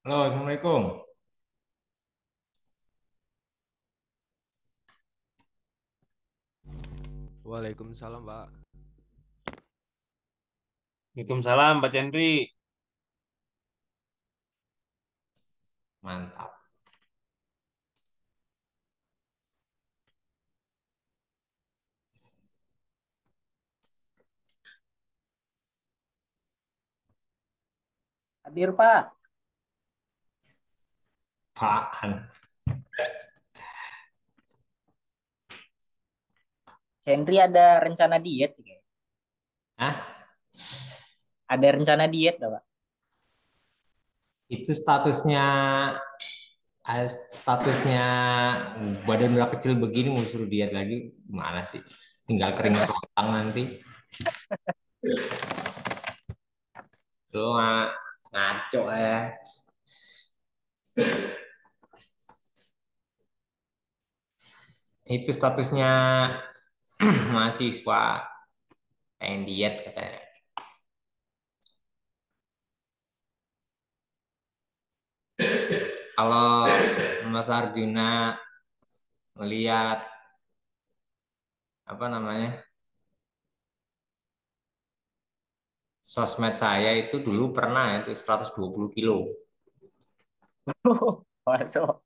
Halo, Assalamualaikum. Waalaikumsalam, Pak. Waalaikumsalam, Pak Chandri. Mantap. Hadir Pak, Apaan? Henry ada rencana diet ya? Hah? Ada rencana diet nggak Pak? Itu statusnya badan udah kecil begini mau suruh diet lagi gimana sih? Tinggal keringat otak nanti. Lu ngaco ya. Itu statusnya mahasiswa pengen diet katanya. Kalau Mas Arjuna melihat apa namanya sosmed saya itu dulu pernah itu 120 kilo. Masuk.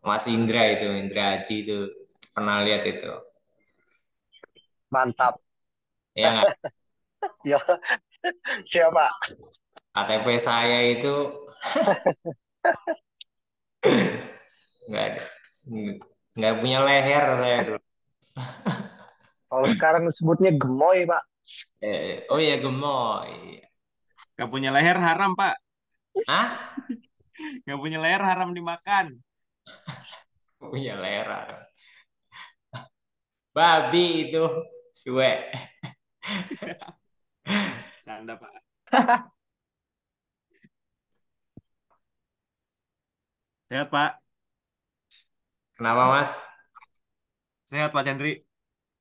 Mas Indra itu, Indra Haji itu pernah lihat itu. Mantap. Ya nggak? Ya, siapa? KTP saya itu nggak ada, nggak punya leher saya dulu. Kalau sekarang sebutnya gemoy, Pak. Oh ya gemoy. Gak punya leher haram, Pak. Hah? Gak punya leher haram dimakan. Punya leher. Babi itu, suwe. Canda, Pak. Sehat, Pak. Kenapa Mas? Sehat, Pak Chandri.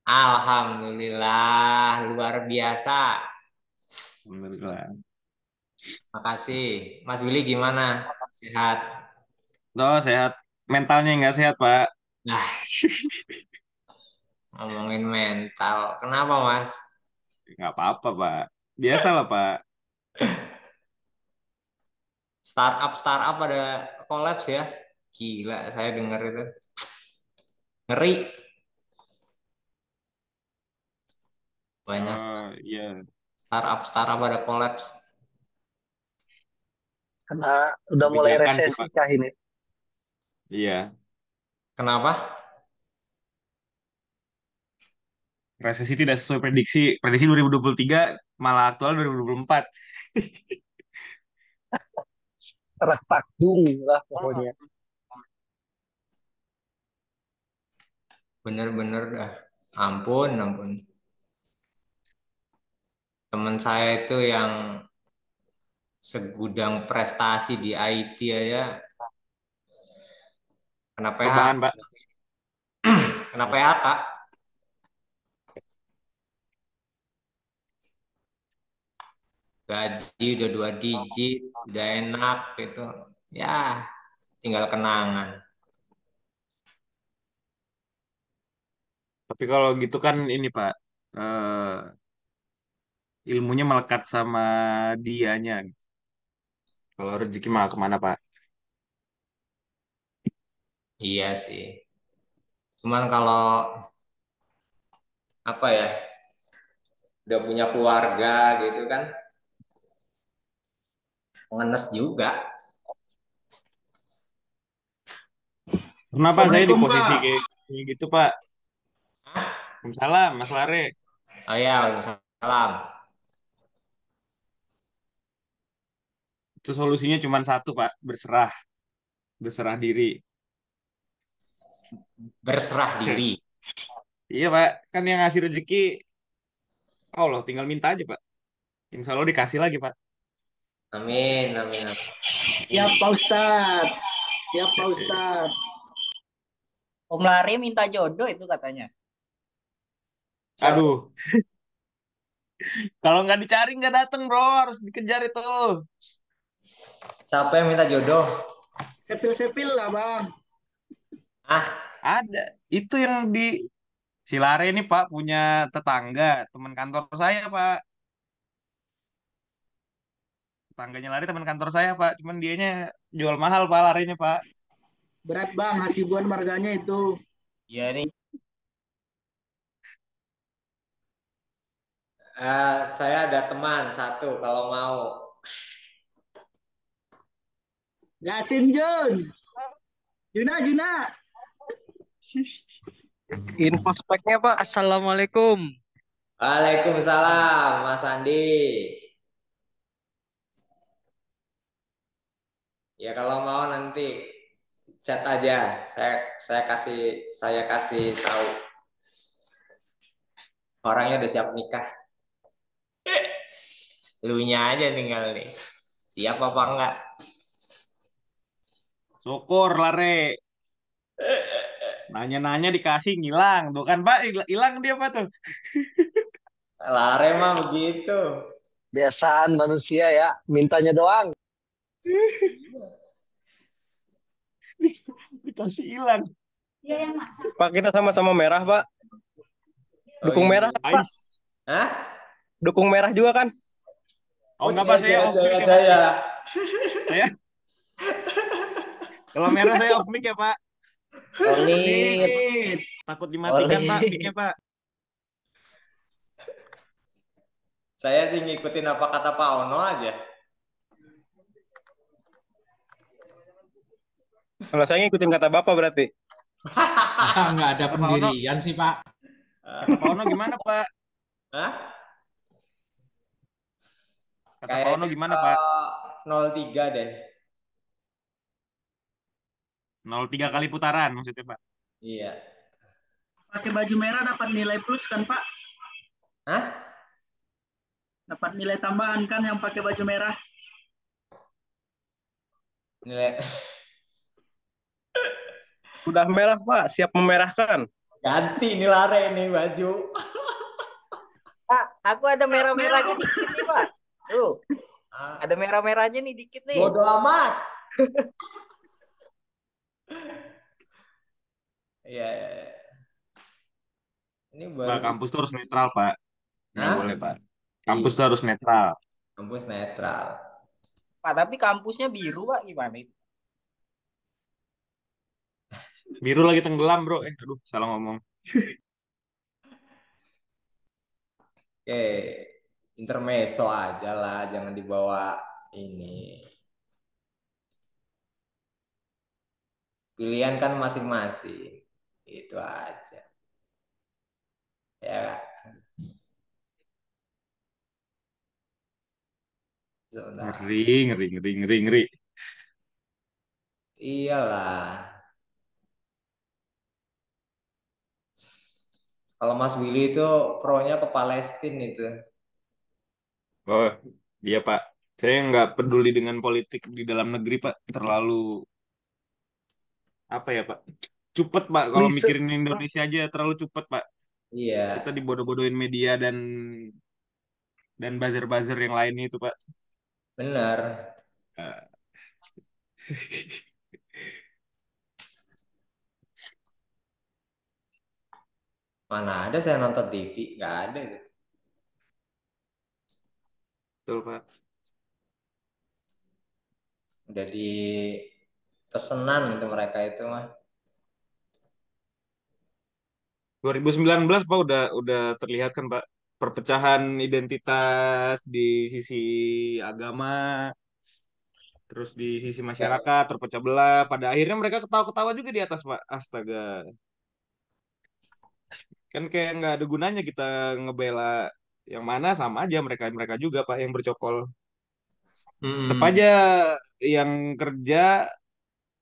Alhamdulillah luar biasa. Alhamdulillah. Makasih. Mas Willy gimana? Sehat? Oh, sehat. Mentalnya nggak sehat, Pak. Nah, ngomongin mental. Kenapa Mas? Nggak apa-apa, Pak. Biasa lah, Pak. Startup ada kolaps ya? Gila, saya dengar itu. Ngeri. Banyak Oh, iya. startup ada kolaps. Karena udah mulai Kebijakan sih, resesi Pak. kah ini. Iya. Kenapa? Resesi tidak sesuai prediksi. Prediksi 2023 malah aktual 2024. Terak takdung lah pokoknya. Bener-bener dah. Ampun, ampun. Teman saya itu yang segudang prestasi di IT aja kena Rebahan, PHK. Pak. Kena PHK. Gaji udah 2 digit, udah enak gitu. Ya, tinggal kenangan. Tapi kalau gitu kan ini, Pak. Ilmunya melekat sama dianya. Kalau rezeki mah kemana, Pak? Iya sih. Cuman kalau apa ya, udah punya keluarga gitu kan, ngenes juga. Kenapa saya di Assalamualaikum posisi Pak. kayak gitu, Pak? Hah? Waalaikumsalam, Mas Lare. Oh ya, waalaikumsalam. Itu solusinya cuma satu, Pak. Berserah. Berserah diri. Berserah diri. Iya, Pak. Kan yang ngasih rezeki Allah. Tinggal minta aja, Pak. Insya Allah dikasih lagi, Pak. Amin, amin, amin. Siap Pak Ustadz, siap Pak Ustadz. Om Lari minta jodoh itu katanya. Siapa? Aduh, Kalau nggak dicari nggak dateng bro, harus dikejar itu. Siapa yang minta jodoh? Sepil-sepil lah bang. Ah, Ada. Itu yang di Silare ini Pak punya tetangga, teman kantor saya Pak. Tetangganya lari teman kantor saya Pak. Cuman dianya jual mahal Pak larinya Pak. Berat bang, Hasibuan marganya itu. iya nih. Saya ada teman satu kalau mau. Yasin Jun. Juna. Info speknya Pak. Assalamualaikum. Waalaikumsalam, Mas Andi. Ya kalau mau nanti chat aja. Saya kasih tahu. Orangnya udah siap nikah. Lunya aja tinggal nih. Siap apa enggak? Syukur lare. Nanya-nanya dikasih ngilang. Tuh kan Pak, hilang dia Pak tuh. Lare mah begitu. Biasaan manusia ya, mintanya doang. Dikasih hilang. Pak kita sama-sama merah Pak. Dukung merah kan, Pak. Ais. Hah? Dukung merah juga kan? Oh enggak Pak, saya off mic ya Pak. Saya kalau merah saya off mic ya Pak. Solid. Takut dimatikan Pak mic-nya Pak. Saya sih ngikutin apa kata Pak Ono aja. Kalau saya ngikutin kata Bapak berarti. Masa nggak ada pendirian sih, Pak? Kata Pak Ono gimana Pak? Hah? Kata Pak Ono gimana Pak? 03 deh. 03 kali putaran maksudnya Pak. Iya. Pakai baju merah dapat nilai plus kan Pak? Hah? Dapat nilai tambahan kan yang pakai baju merah? Nilai Udah merah Pak, siap memerahkan. ganti nih lare nih baju. Pak, aku ada merah-merahnya dikit nih, Pak. Tuh, ada merah-merahnya nih dikit nih. Bodoh amat. Iya. Ini Pak, baru kampus tuh harus netral Pak. Nggak Hah? boleh Pak. Kampus tuh harus netral. kampus netral. Pak, tapi kampusnya biru, Pak. Gimana itu? Biru lagi tenggelam bro. Aduh salah ngomong. Oke, intermezzo aja lah, jangan dibawa ini. Pilihan kan masing-masing. Itu aja. Ya, Kak. Sebentar. Ngeri. Iyalah. Kalau Mas Willy itu pro-nya ke Palestina itu. Oh iya Pak. Saya nggak peduli dengan politik di dalam negeri Pak. Terlalu apa ya Pak? Cepet Pak. Kalau Riset. mikirin Indonesia aja terlalu cepet Pak. Iya, Kita dibodoh-bodohin media dan buzzer-buzzer yang lainnya itu Pak. benar. Eh, Mana ada saya nonton TV? Nggak ada itu. Betul Pak. Udah di pesenan itu mereka itu mah. 2019 Pak udah terlihat kan Pak perpecahan identitas di sisi agama, terus di sisi masyarakat terpecah belah. Pada akhirnya mereka ketawa-ketawa juga di atas Pak. Astaga. Kan kayak nggak ada gunanya kita ngebela yang mana sama aja mereka mereka juga Pak yang bercokol. Tetap Hmm. aja yang kerja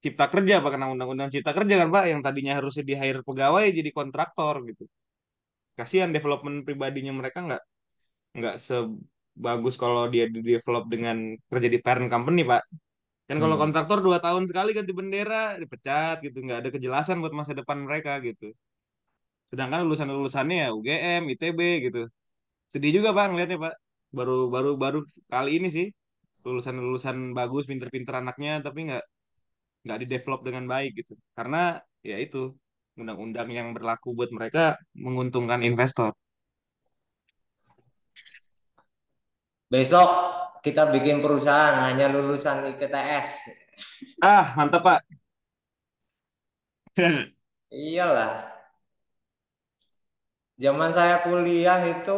cipta kerja Pak karena undang-undang cipta kerja kan Pak yang tadinya harusnya di hire pegawai jadi kontraktor gitu. Kasihan development pribadinya mereka nggak sebagus kalau dia di develop dengan kerja di parent company Pak. Kan kalau Hmm. kontraktor 2 tahun sekali ganti bendera dipecat gitu nggak ada kejelasan buat masa depan mereka gitu. Sedangkan lulusan-lulusannya ya UGM, ITB gitu. Sedih juga Pak ngeliatnya Pak. Baru baru baru kali ini sih lulusan-lulusan bagus, pinter-pinter anaknya, tapi nggak di-develop dengan baik gitu. Karena ya itu undang-undang yang berlaku buat mereka menguntungkan investor. Besok kita bikin perusahaan hanya lulusan ITTS. Ah, mantap Pak. Iyalah. Zaman saya kuliah itu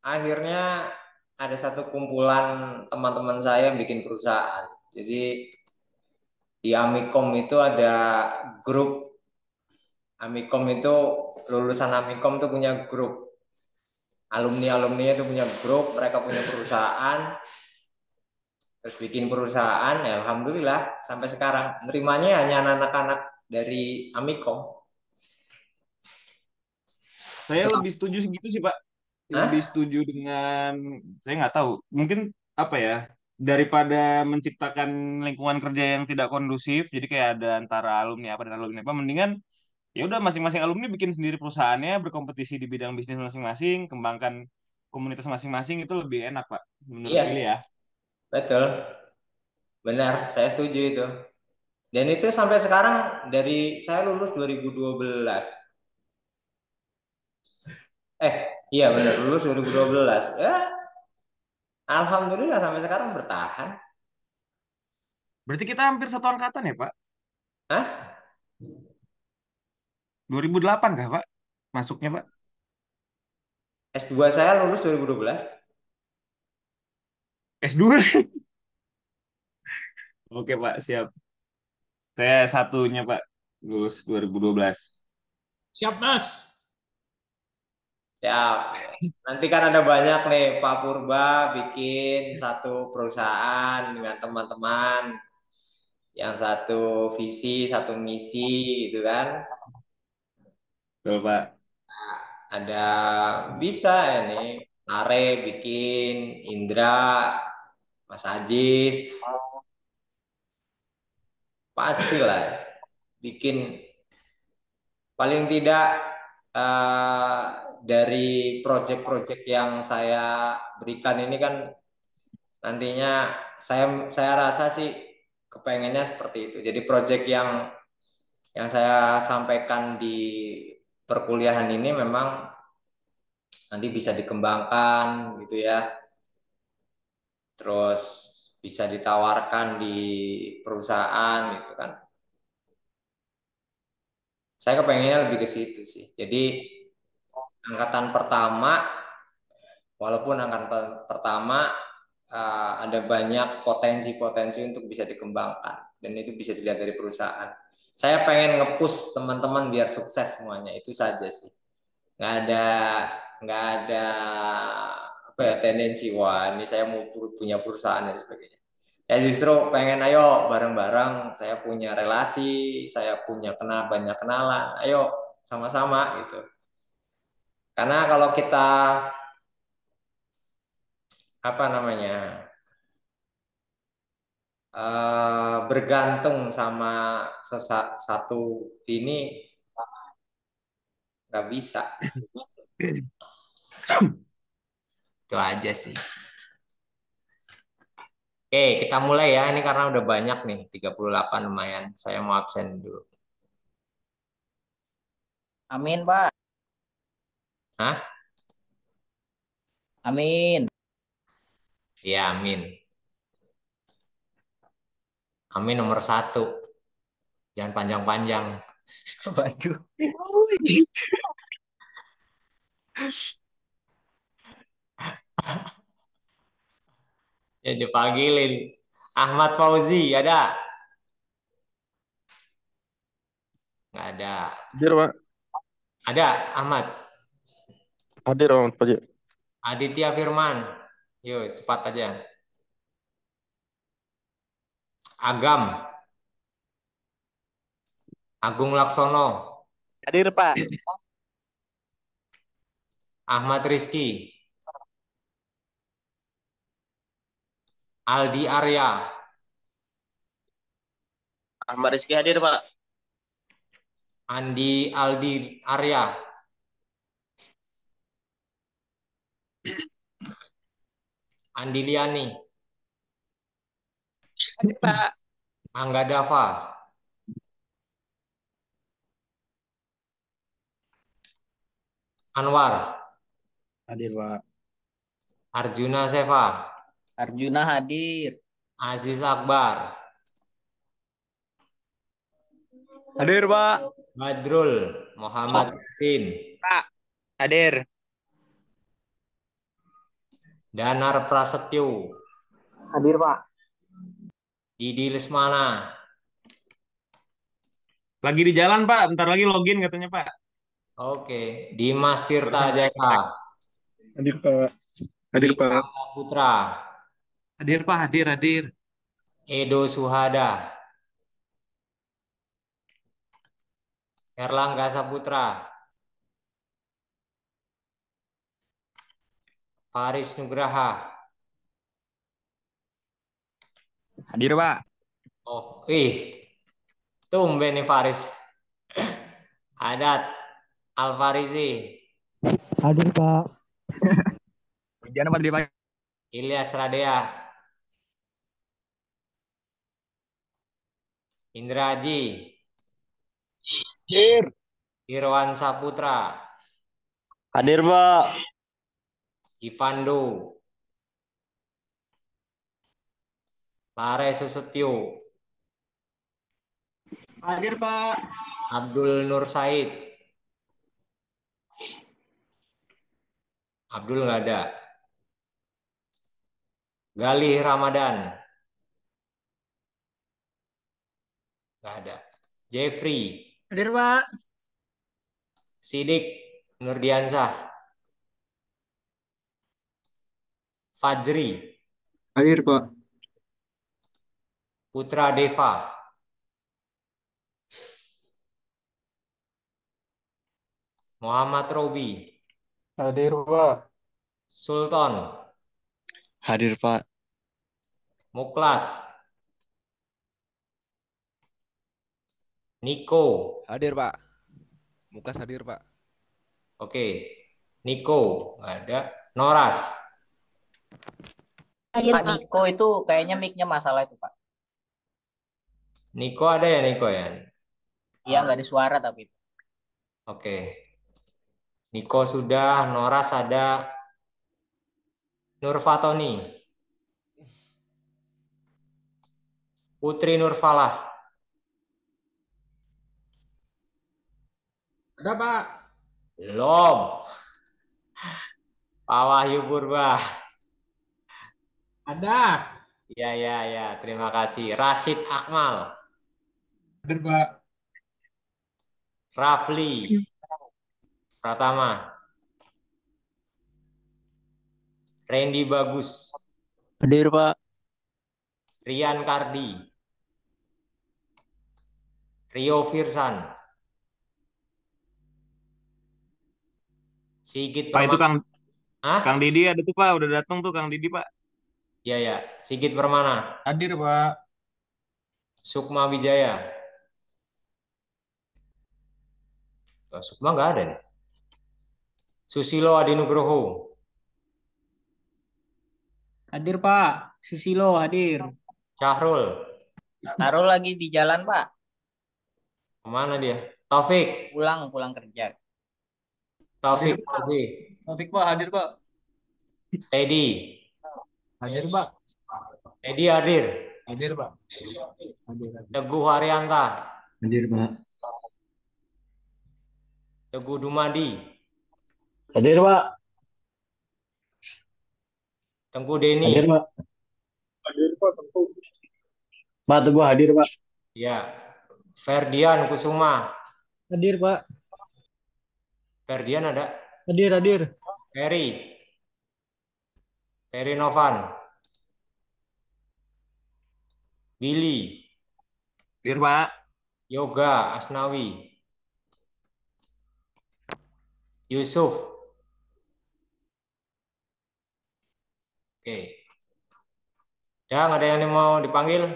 akhirnya ada satu kumpulan teman-teman saya yang bikin perusahaan. Jadi di Amikom itu ada grup. Amikom itu lulusan Amikom tuh punya grup. Alumni-alumninya itu punya grup, mereka punya perusahaan, terus bikin perusahaan, ya alhamdulillah sampai sekarang nerimanya hanya anak-anak dari Amikom. Saya lebih setuju segitu sih Pak. Lebih Hah? setuju dengan saya nggak tahu. Mungkin apa ya? Daripada menciptakan lingkungan kerja yang tidak kondusif, jadi kayak ada antara alumni apa dan alumni apa, mendingan ya udah masing-masing alumni bikin sendiri perusahaannya, berkompetisi di bidang bisnis masing-masing, kembangkan komunitas masing-masing itu lebih enak Pak. Menurut Iya, Willy ya. betul. Benar, saya setuju itu. Dan itu sampai sekarang dari saya lulus 2012. Iya benar, lulus 2012. Ya, alhamdulillah sampai sekarang bertahan. Berarti kita hampir satu angkatan ya Pak? Hah? 2008 kah Pak? Masuknya Pak? S2 saya lulus 2012. S2? Oke Pak, siap. Saya satunya Pak, lulus 2012. Siap, Mas. Siap. Nanti kan ada banyak nih Pak Purba bikin satu perusahaan dengan teman-teman. Yang satu visi, satu misi gitu kan. Betul Pak. Ada bisa ya nih. Lare bikin, Indra, Mas Ajis. Pastilah bikin paling tidak eh, dari proyek-proyek yang saya berikan ini kan nantinya saya rasa sih kepengennya seperti itu. Jadi proyek yang saya sampaikan di perkuliahan ini memang nanti bisa dikembangkan gitu ya. Terus bisa ditawarkan di perusahaan gitu kan. Saya kepengennya lebih ke situ sih. Jadi angkatan pertama, walaupun angkatan pertama ada banyak potensi-potensi untuk bisa dikembangkan dan itu bisa dilihat dari perusahaan. Saya pengen nge-push teman-teman biar sukses semuanya, itu saja sih. Nggak ada apa ya tendensi wah ini saya mau punya perusahaan dan sebagainya. Saya justru pengen ayo bareng-bareng, saya punya relasi, saya punya banyak kenalan, ayo sama-sama gitu. Karena kalau kita apa namanya bergantung sama satu ini nggak bisa. Itu aja sih. Oke, kita mulai ya. Ini karena udah banyak nih, 38 lumayan. Saya mau absen dulu. Amin, Pak. Hah? Amin. Iya, amin. Amin nomor 1. Jangan panjang-panjang. Waduh. Ya dipanggilin. Ahmad Fauzi, ada? Nggak ada. Hadir, Pak. Ada, Ahmad. Hadir, Pak. Aditya Firman. Yuk, cepat aja. Agam. Agung Laksono. Hadir, Pak. Ahmad Rizky. Aldi Arya. Ahmad Rizky hadir, Pak. Aldi Arya. Andiliani, Hadir, Pak. Angga Dava, Anwar, Hadir, Pak. Arjuna Seva, Arjuna hadir. Aziz Akbar, Hadir, Pak. Badrul, Muhammad Yasin, Pak. Hadir. Danar Prasetyo, Hadir, Pak. Didi Lesmana, Lagi di jalan, Pak. Bentar lagi login katanya, Pak. oke, Dimas Tirta Jasa, Hadir, Pak. Hadir, Dika Pak. Putra, Hadir, Pak. Hadir. Edo Suhada, Erlangga Saputra, Faris Nugraha. Hadir, Pak. Oh, tumben nih Faris. Adat Alfarizi, Hadir, Pak. Ujian apa tadi, Pak? Ilyas Radea, Indra Aji, Hadir. Irwan Saputra, Hadir, Pak. Ivando, Lare Susetyo, Hadir, Pak. Abdul Nur Said. Abdul nggak ada. Galih Ramadan. Nggak ada. Jeffrey. Hadir, Pak. Sidik Nurdiansah. Fajri. Hadir, Pak. Putra Deva. Muhammad Robi. Hadir, Pak. Sultan. Hadir, Pak. Muklas. Niko. Hadir, Pak. Muklas hadir, Pak. Oke. Niko. Nggak ada. Noras. Pak Niko itu kayaknya mic-nya masalah itu, Pak. Niko ada ya Niko ya? Iya, nggak ada suara tapi. Oke. Niko sudah. Noras ada. Nurfatoni. Putri Nurfalah. Ada, Pak. Belum. Pak Wahyu Purba. Ada. Ya. Terima kasih. Rashid Akmal. Hadir, Pak. Rafli Pratama. Randy Bagus. Hadir, Pak. Rian Kardi. Rio Firsan. Sigit Pak, itu Permana. Kang Didi ada tuh, Pak. Udah datang tuh Kang Didi, Pak. Ya. Sigit Permana. Hadir, Pak. Sukma Wijaya. Sukma nggak ada nih. Susilo Adinugroho. Hadir, Pak. Susilo hadir. Syahrul. Taruh lagi di jalan, Pak. Kemana dia? Taufik. Pulang kerja. Taufik masih. Taufik, Pak. Hadir, Pak. Teddy. Hadir, Pak. Teddy hadir. Hadir, Pak. Hadir. Teguh Haryanto. Hadir, Pak. Teguh Dumadi. Hadir, Pak. Tengku Deni. Hadir, Pak. Pak Teguh hadir, Pak. Ya. Ferdian Kusuma. Hadir, Pak. Ferdian ada. Hadir. Ferry Novan. Billy. Hadir, Pak. Yoga Asnawi. Yusuf. Oke. Ya, nggak ada yang mau dipanggil?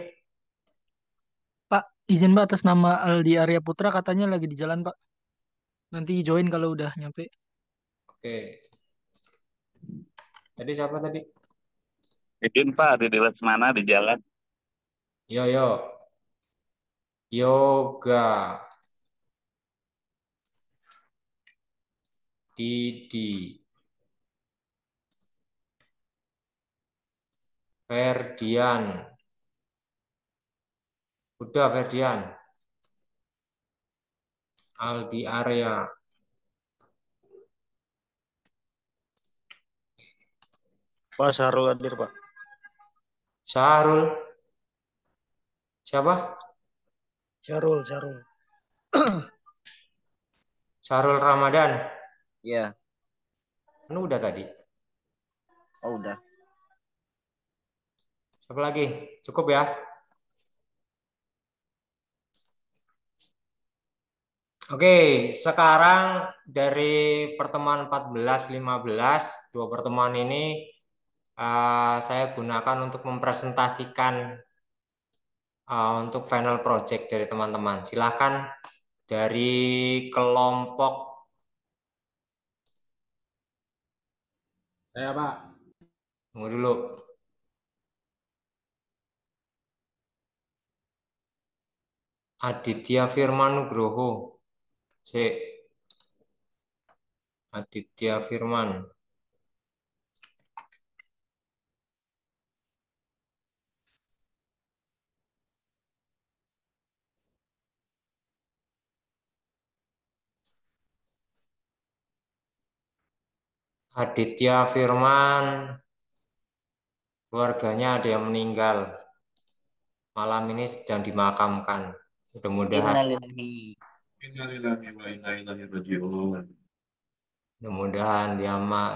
Pak, izin Pak atas nama Aldi Arya Putra katanya lagi di jalan, Pak. Nanti join kalau udah nyampe. Oke. Tadi siapa tadi? Izin Pak, di Lesmana di jalan. Yo yo. Yoga. Didi. Ferdian. Udah Ferdian. Aldi Arya. Pak Syahrul hadir, Pak. Syahrul. Siapa? Syahrul. Syahrul Ramadan. Iya. Kan udah tadi. Oh, udah. Siapa lagi? Cukup ya? Oke, sekarang dari pertemuan 14-15, dua pertemuan ini saya gunakan untuk mempresentasikan untuk final project dari teman-teman. Silahkan dari kelompok. Saya Pak. Tunggu dulu. Aditya Firman Nugroho. Aditya Firman. Aditya Firman, keluarganya ada yang meninggal. Malam ini sedang dimakamkan. Mudah-mudahan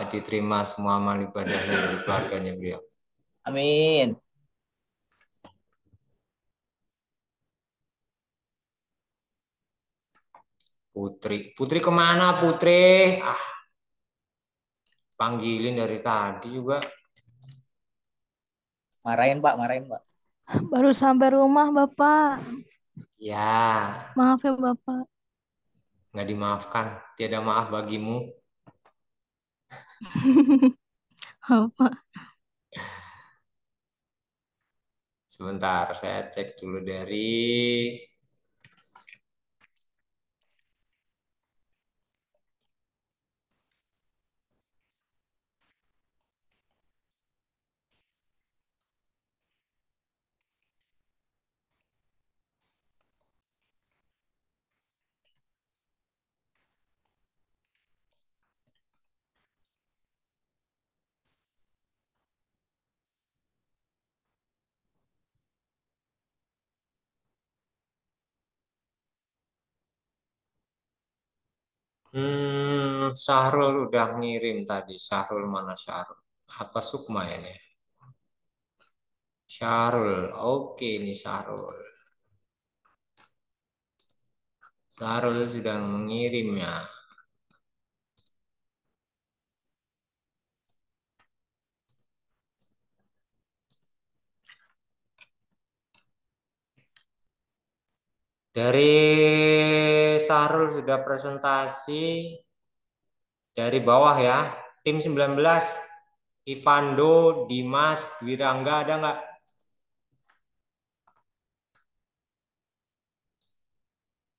diterima semua amal ibadahnya dari keluarganya beliau. Amin. Putri kemana Putri? Panggilin dari tadi juga. Marahin Pak. Baru sampai rumah, Bapak. Ya. Maaf ya, Bapak. Nggak dimaafkan. Tiada maaf bagimu. Bapak. Sebentar, saya cek dulu dari Syahrul udah ngirim tadi. Syahrul mana Syahrul? Apa Sukma ini? Syahrul. Oke, ini Syahrul. Syahrul sudah mengirimnya. Dari Syahrul sudah presentasi dari bawah ya. Tim 19, Ivando, Dimas, Wirangga ada nggak?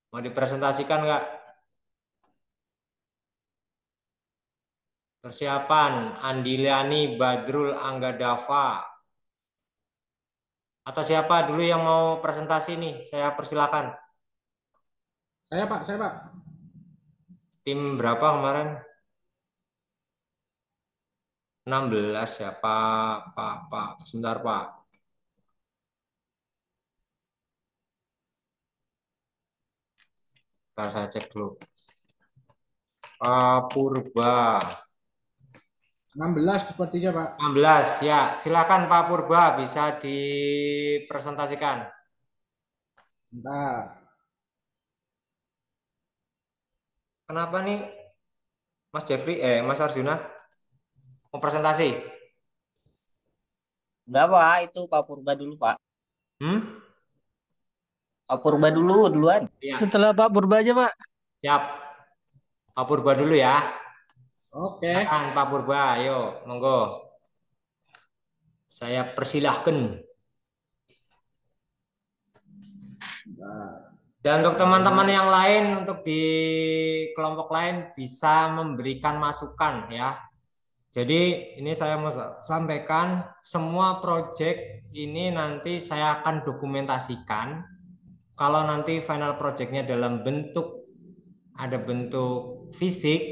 Mau dipresentasikan nggak? Persiapan, Andiliani, Badrul, Anggadava. Atau siapa dulu yang mau presentasi nih? Saya persilakan. Saya Pak. Tim berapa kemarin? 16 ya Pak. Sebentar Pak. Ntar saya cek dulu. Pak Purba. 16 sepertinya Pak. 16 ya. Silakan Pak Purba bisa dipresentasikan. Bentar. Kenapa nih Mas Jeffrey, Mas Arjuna mau presentasi? Enggak Pak, itu Pak Purba dulu Pak. Pak Purba duluan. Ya. Setelah Pak Purba aja Pak. Siap. Pak Purba dulu ya. Oke. Silakan Pak Purba, ayo monggo. Saya persilahkan. Dan untuk teman-teman yang lain, untuk di kelompok lain bisa memberikan masukan ya. Jadi ini saya mau sampaikan, semua project ini nanti saya akan dokumentasikan. Kalau nanti final projectnya dalam bentuk, ada bentuk fisik,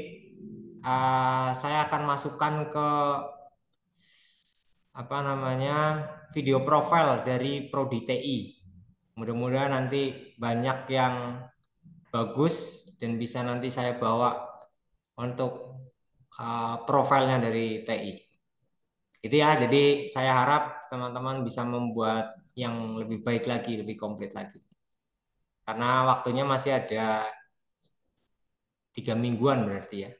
saya akan masukkan ke video profile dari Prodi TI. Mudah-mudahan nanti banyak yang bagus dan bisa nanti saya bawa untuk profilnya dari TI. Itu ya, jadi saya harap teman-teman bisa membuat yang lebih baik lagi, lebih komplit lagi. Karena waktunya masih ada 3 mingguan berarti ya.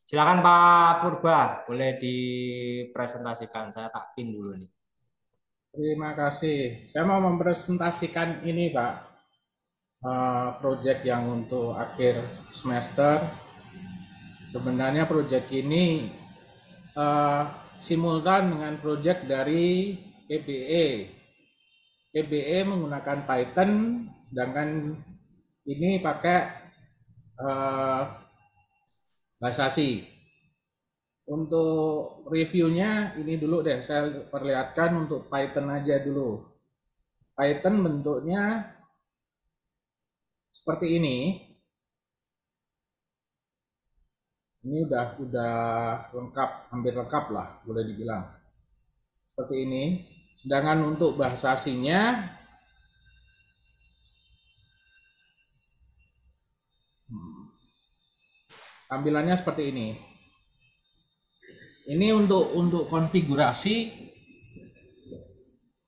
Silakan Pak Purba, boleh dipresentasikan. Saya tak pin dulu nih. Terima kasih. Saya mau mempresentasikan ini Pak, proyek yang untuk akhir semester. Sebenarnya proyek ini simultan dengan proyek dari EBE. EBE menggunakan Python, sedangkan ini pakai bahasa C. Untuk reviewnya ini dulu deh, saya perlihatkan untuk Python aja dulu. Python bentuknya seperti ini. Ini udah lengkap, hampir lengkap lah boleh dibilang. Seperti ini. Sedangkan untuk bahasa C-nya tampilannya seperti ini. Ini untuk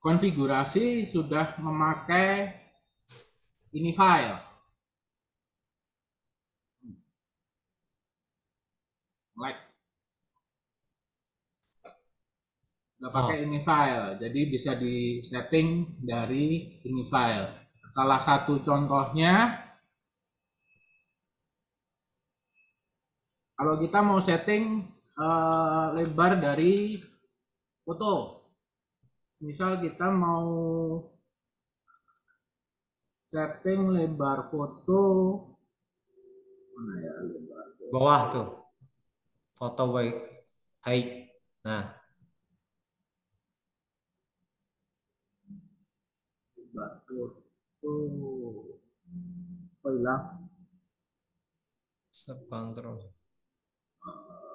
konfigurasi sudah memakai ini file. Udah pakai ini file, jadi bisa di setting dari ini file. Salah satu contohnya, kalau kita mau setting lebar dari foto, misal kita mau setting lebar foto, mana ya lebar foto? Bawah tuh, foto baik, height. Nah, lebar foto, hilang. Subcontrol.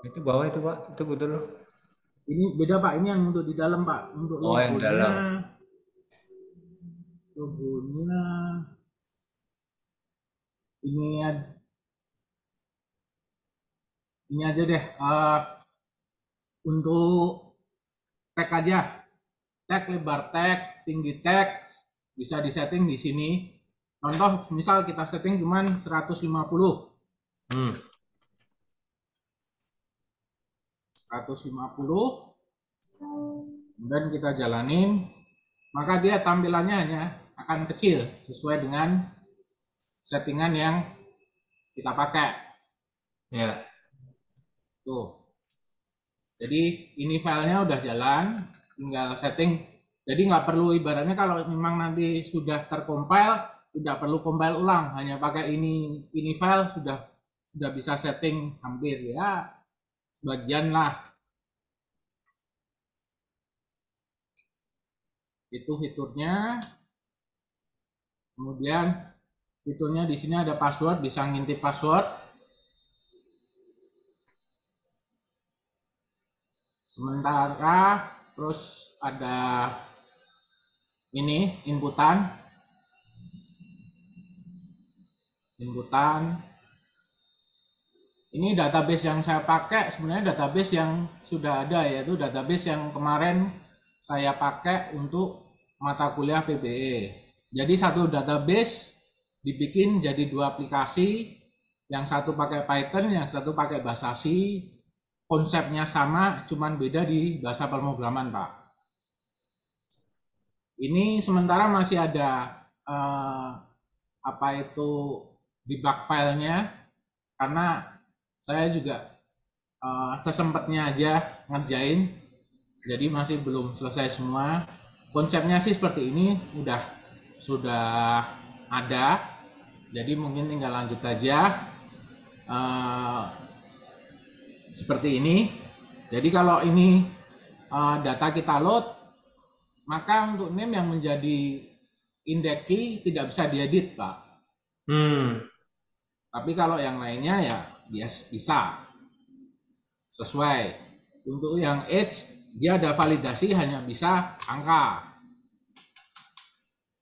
Itu bawah itu Pak, itu betul. Ini beda Pak, ini yang untuk di dalam Pak, untuk yang dalam. Logonya ini aja deh. Untuk tag aja, tag lebar tag, tinggi tag bisa disetting di sini. Contoh misal kita setting cuman 150. 150, kemudian kita jalanin, maka dia tampilannya hanya akan kecil sesuai dengan settingan yang kita pakai. Ya. Tuh. Jadi ini filenya udah jalan, tinggal setting. Jadi nggak perlu, ibaratnya kalau memang nanti sudah tercompile, tidak perlu compile ulang, hanya pakai ini file sudah bisa setting hampir ya. Sebagian lah. Itu fiturnya. Kemudian fiturnya di sini ada password, bisa ngintip password. Sementara terus ada ini inputan. Ini database yang saya pakai sebenarnya database yang sudah ada, yaitu database yang kemarin saya pakai untuk mata kuliah PBE. Jadi satu database dibikin jadi 2 aplikasi, yang satu pakai Python, yang satu pakai bahasa C. Konsepnya sama, cuman beda di bahasa pemrograman Pak. Ini sementara masih ada debug filenya, karena saya juga sesempatnya aja ngerjain. Jadi masih belum selesai semua. Konsepnya sih seperti ini, sudah ada. Jadi mungkin tinggal lanjut aja seperti ini. Jadi kalau ini data kita load, maka untuk name yang menjadi index key tidak bisa diedit, Pak. Tapi kalau yang lainnya ya bisa sesuai. Untuk yang age dia ada validasi hanya bisa angka.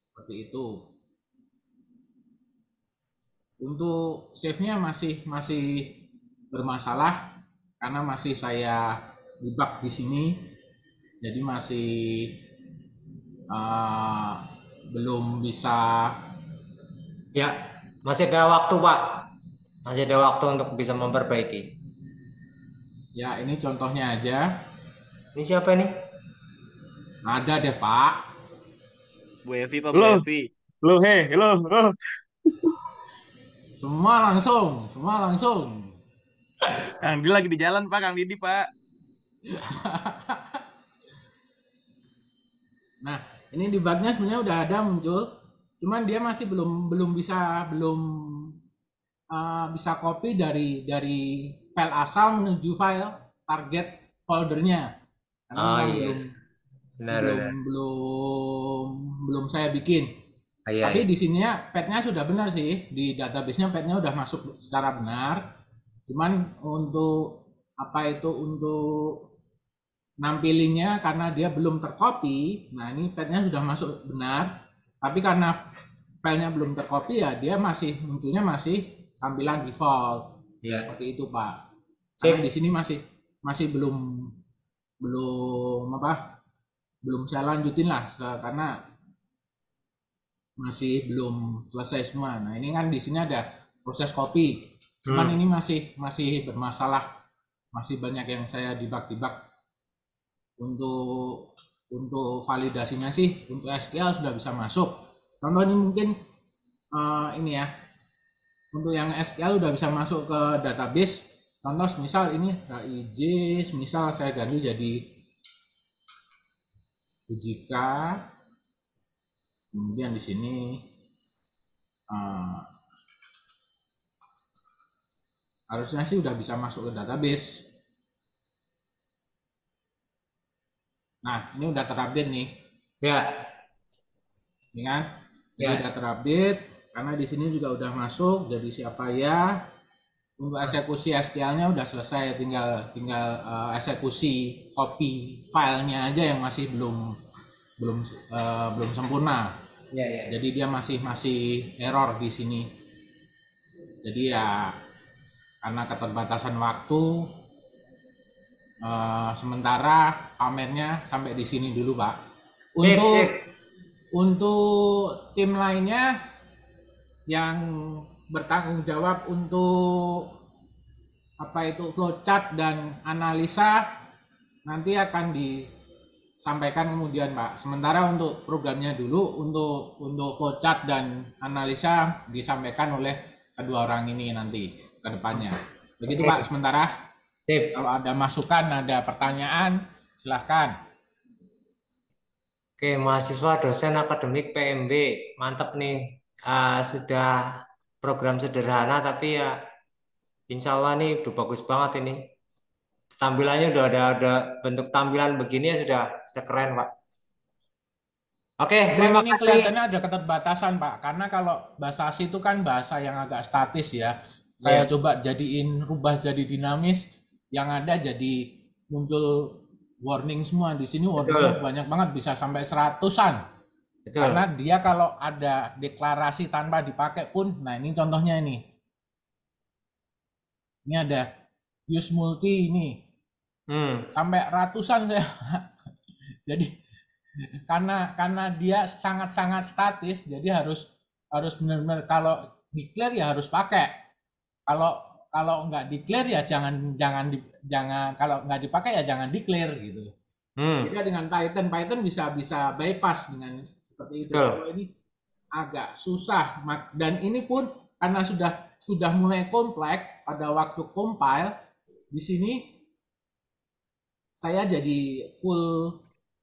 Seperti itu. Untuk save-nya masih bermasalah karena masih saya debug di sini. Jadi masih belum bisa. Ya, masih ada waktu, Pak. Masih ada waktu untuk bisa memperbaiki. Ya, ini contohnya aja. Ini siapa nih? Ada deh, Pak. Bu Evi, Pak, Bu Evi. Lo. Semua langsung. Kang Didi lagi di jalan, Pak. Kang Didi, Pak. Nah, ini debugnya sebenarnya udah ada muncul, cuman dia masih belum bisa copy dari file asal menuju file target foldernya. Karena belum saya bikin. Tapi di sininya path-nya sudah benar sih, di database-nya path-nya udah masuk secara benar. Cuman untuk untuk nampilinnya karena dia belum tercopy. Nah, ini path-nya sudah masuk benar. Tapi karena filenya belum tercopy ya dia munculnya masih tampilan default. Seperti itu, Pak. Karena di sini masih belum saya lanjutin lah karena masih belum selesai semua. Nah, ini kan di sini ada proses copy. Cuman ini masih bermasalah. Masih banyak yang saya debug. Untuk validasinya sih untuk SQL sudah bisa masuk. Contoh ini mungkin ini ya. Untuk yang SQL udah bisa masuk ke database. Contoh misal ini HIJ, misal saya ganti jadi UJK. Kemudian di sini harusnya sih udah bisa masuk ke database. Nah, ini udah terupdate nih. Ya. Ini kan? Ini udah terupdate karena di sini juga udah masuk. Jadi siapa ya? Untuk eksekusi SQL-nya udah selesai, tinggal eksekusi copy filenya aja yang masih belum sempurna. Jadi dia masih error di sini. Jadi ya karena keterbatasan waktu sementara pamernya sampai di sini dulu, Pak. Untuk tim lainnya yang bertanggung jawab untuk flowchart dan analisa nanti akan disampaikan kemudian, Pak. Sementara untuk programnya dulu untuk flowchart dan analisa disampaikan oleh kedua orang ini nanti ke depannya. Begitu, Pak, sementara. Kalau ada masukan, ada pertanyaan, silahkan. Oke, mahasiswa dosen akademik PMB, mantap nih. Sudah program sederhana tapi ya insya Allah nih udah bagus banget ini. Tampilannya udah ada bentuk tampilan begini ya sudah keren, Pak. Oke, terima kasih. Kelihatannya ada keterbatasan, Pak, karena kalau bahasa ASI itu kan bahasa yang agak statis ya. Saya coba rubah jadi dinamis, yang ada jadi muncul warning semua. Di sini warningnya banyak banget, bisa sampai 100-an. Karena dia kalau ada deklarasi tanpa dipakai pun, nah ini contohnya ini. Ini ada use multi ini. Sampai ratusan saya. Jadi karena dia sangat-sangat statis, jadi harus benar-benar kalau declare ya harus pakai. Kalau nggak declare ya jangan kalau nggak dipakai ya jangan declare gitu. Jadi dengan Python bisa bypass dengan seperti itu. Kalau ini agak susah dan ini pun karena sudah mulai kompleks pada waktu compile di sini saya jadi full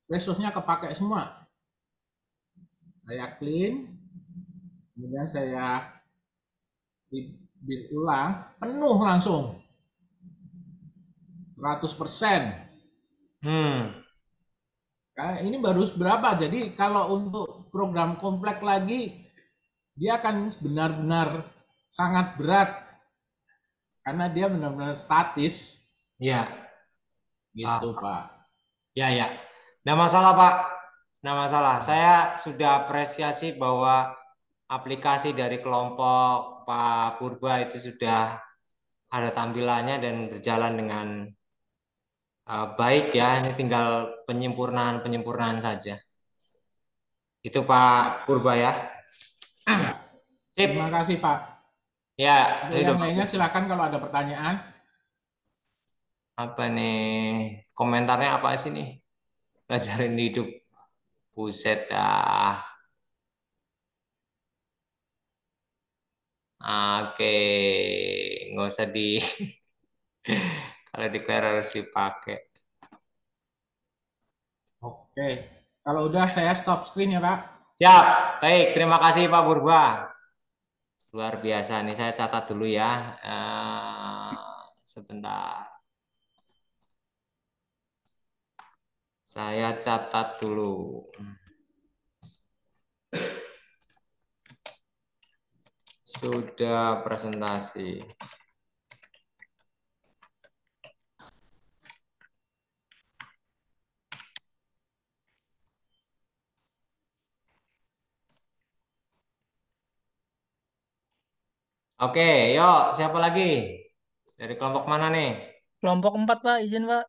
resource-nya kepakai semua. Saya clean, kemudian saya build ulang, penuh langsung 100%. Ini baru berapa? Jadi kalau untuk program kompleks lagi, dia akan benar-benar sangat berat karena dia benar-benar statis. Ya, Gitu, Pak. ya. Nggak masalah, Pak. Nggak masalah. Saya sudah apresiasi bahwa aplikasi dari kelompok Pak Purba itu sudah ada tampilannya dan berjalan dengan baik ya. Ini tinggal penyempurnaan saja. Itu Pak Purba ya. Sip. Terima kasih, Pak. Ya, Untuk yang lainnya silakan kalau ada pertanyaan. Apa nih? Komentarnya apa sih nih? Pelajarin hidup. Buset dah. Oke, nggak usah di kalau declare harus dipakai. Oke, kalau udah saya stop screen ya Pak. Siap, baik. Terima kasih Pak Purba. Luar biasa nih, saya catat dulu ya. Sebentar. Saya catat dulu. Sudah presentasi. Oke, yuk siapa lagi? Dari kelompok mana nih? Kelompok 4, Pak. Izin, Pak.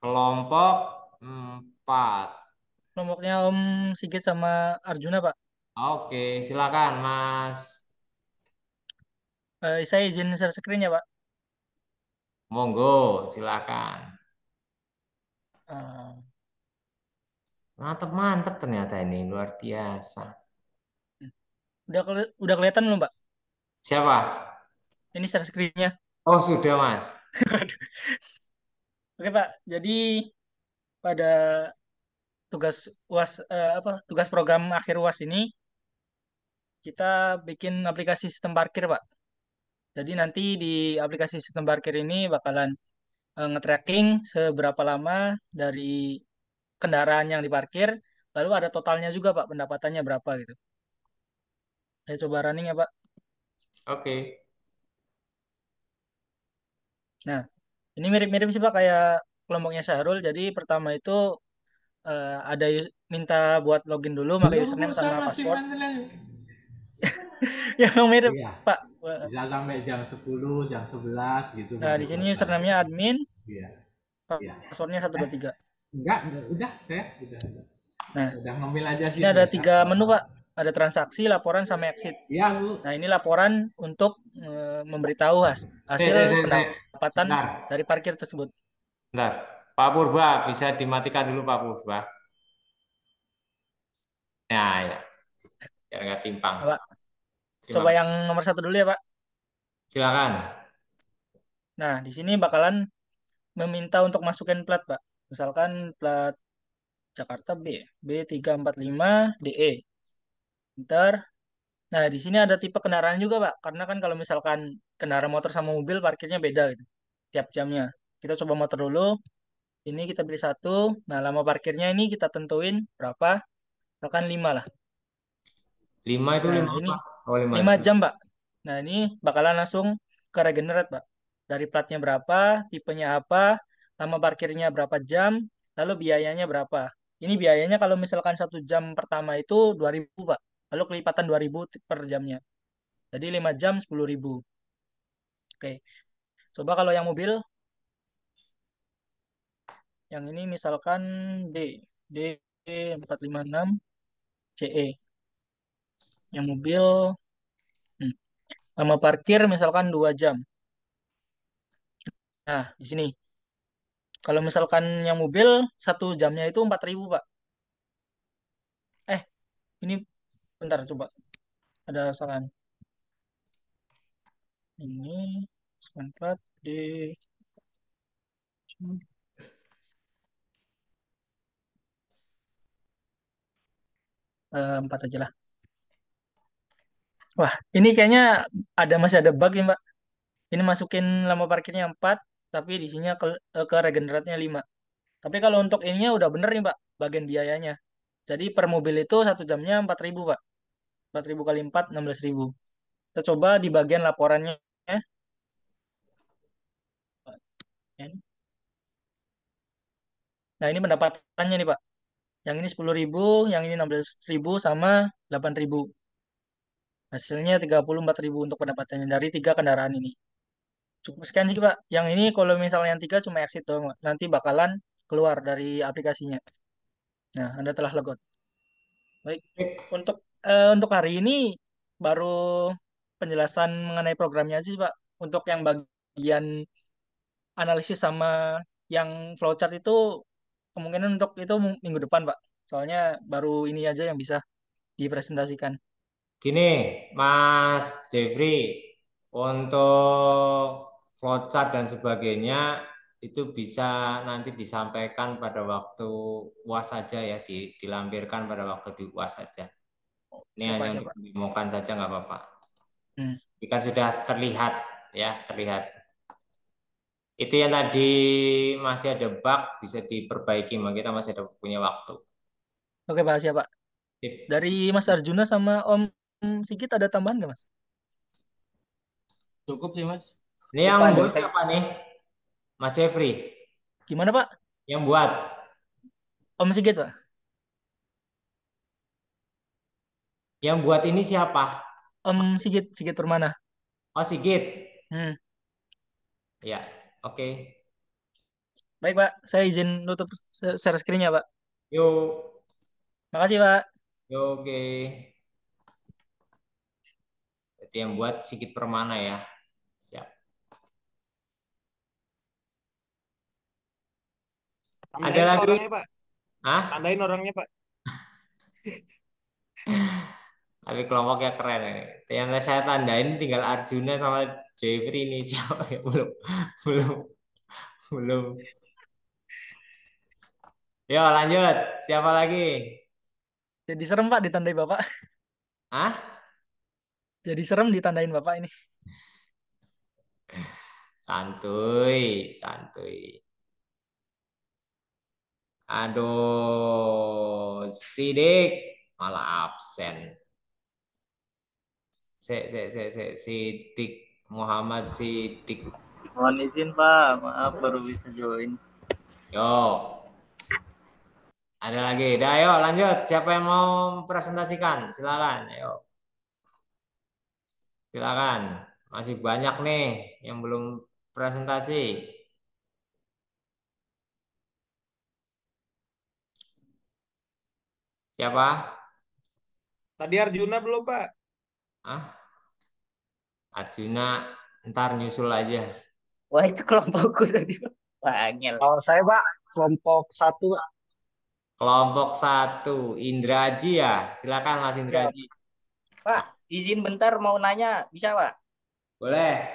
Kelompok 4. Kelompoknya Om Sigit sama Arjuna, Pak. Oke, silakan Mas. Saya izin share screen ya, Pak. Monggo, silakan. Mantep ternyata ini, luar biasa. Udah kelihatan belum, Pak? Siapa? Ini share screen-nya. Oh, sudah, Mas. Oke, Pak. Jadi pada tugas tugas program akhir UAS ini kita bikin aplikasi sistem parkir, Pak. Jadi nanti di aplikasi sistem parkir ini bakalan nge-tracking seberapa lama dari kendaraan yang diparkir, lalu ada totalnya juga, Pak, pendapatannya berapa gitu. Saya coba running ya, Pak. Oke. Nah, ini mirip-mirip sih, Pak, kayak kelompoknya Syahrul. Jadi pertama itu ada minta buat login dulu, pakai username sama password. Yang mirip, Iya. Pak. Bisa sampai jam 10, jam 11 gitu. Nah, di sini username-nya admin. Iya. Passwordnya 123. Enggak, udah saya udah. Nah, udah ngambil aja sih. Ini ada 3 menu, Pak. Ada transaksi, laporan, sama exit. Iya, Bu. Nah, ini laporan untuk memberitahu hasil pendapatan dari parkir tersebut. Bentar, Pak Purba bisa dimatikan dulu Pak Purba. Nah, ya. Biar nggak timpang. Pak. Coba yang nomor 1 dulu ya, Pak. Silakan. Nah, di sini bakalan meminta untuk masukin plat, Pak. Misalkan plat Jakarta B345DE. Ntar, nah di sini ada tipe kendaraan juga, Pak. Karena kan kalau misalkan kendaraan motor sama mobil parkirnya beda gitu, tiap jamnya. Kita coba motor dulu. Ini kita pilih 1. Nah, lama parkirnya ini kita tentuin berapa. Misalkan 5 lah. 5 itu Nah, 5 ini apa? Oh, 5 jam, Pak. Nah, ini bakalan langsung ke regenerate, Pak. Dari platnya berapa, tipenya apa, lama parkirnya berapa jam, lalu biayanya berapa. Ini biayanya kalau misalkan 1 jam pertama itu 2.000, Pak. Lalu kelipatan 2.000 per jamnya. Jadi 5 jam 10.000. Oke. Coba kalau yang mobil, yang ini misalkan D456 CE. Yang mobil, lama parkir misalkan 2 jam. Nah, di sini. Kalau misalkan yang mobil 1 jamnya itu 4.000, Pak. Ini bentar coba. Ada kesalahan. Ini 4 D 4 aja lah. Wah, ini kayaknya masih ada bug ya, Mbak. Ini masukin lama parkirnya 4, tapi di sini ke regeneratnya 5. Tapi kalau untuk ininya udah bener nih, Pak, bagian biayanya. Jadi per mobil itu 1 jamnya 4.000, Pak. 4.000 kali 4, 16.000. Kita coba di bagian laporannya. Nah, ini pendapatannya nih, Pak. Yang ini 10.000, yang ini 16.000, sama 8.000. Hasilnya 34.000 untuk pendapatannya dari 3 kendaraan ini. Cukup sekian sih, Pak. Yang ini kalau misalnya yang 3 cuma exit doang, Pak. Nanti bakalan keluar dari aplikasinya. Nah, Anda telah logout. Baik, untuk hari ini baru penjelasan mengenai programnya aja sih, Pak. Untuk yang bagian analisis sama yang flowchart itu kemungkinan untuk itu minggu depan, Pak. Soalnya baru ini aja yang bisa dipresentasikan. Gini, Mas Jeffrey, untuk flowchart dan sebagainya itu bisa nanti disampaikan pada waktu UAS saja ya, dilampirkan pada waktu di UAS saja. Ini Siapa, hanya siapa? untuk didemokan saja nggak apa-apa. Hmm. Jika sudah terlihat ya, terlihat. Itu yang tadi masih ada bug bisa diperbaiki, kita masih ada punya waktu. Oke, Pak, siapa? Dari Mas Arjuna sama Om Sigit ada tambahan nggak, Mas? Cukup sih, Mas. Ini yang buat siapa nih? Mas Jeffrey. Gimana, Pak? Yang buat? Om Sigit, Pak. Yang buat ini siapa? Om Sigit Permana. Oh, Sigit. Ya, oke. Baik, Pak. Saya izin nutup share screen-nya, Pak. Yuk. Makasih, Pak. Oke. Berarti yang buat Sigit Permana ya. Siap. Tandain ada lagi orangnya, Pak. Hah? Tandain orangnya, Pak. Tapi kelompoknya keren ini. Yang saya tandain tinggal Arjuna sama Jeffrey ini siapa ya? Belum. Yo lanjut. Siapa lagi? Jadi serem, Pak, ditandai Bapak. Hah? Jadi serem ditandain Bapak ini. Santuy. Aduh, Sidik malah absen. Sidik Muhammad Sidik. Mohon izin, Pak. Maaf baru bisa join. Yo. Ada lagi. Dah, ayo lanjut. Siapa yang mau presentasikan? Silakan. Ayo. Silakan. Masih banyak nih yang belum presentasi. Siapa? Tadi Arjuna belum, Pak? Arjuna ntar nyusul aja. Wah, itu kelompokku tadi. Wangel. Kalau saya, Pak, kelompok 1. Kelompok 1, Indra Aji ya. Silakan Mas Indra Aji. Pak, izin bentar mau nanya, bisa, Pak? Boleh.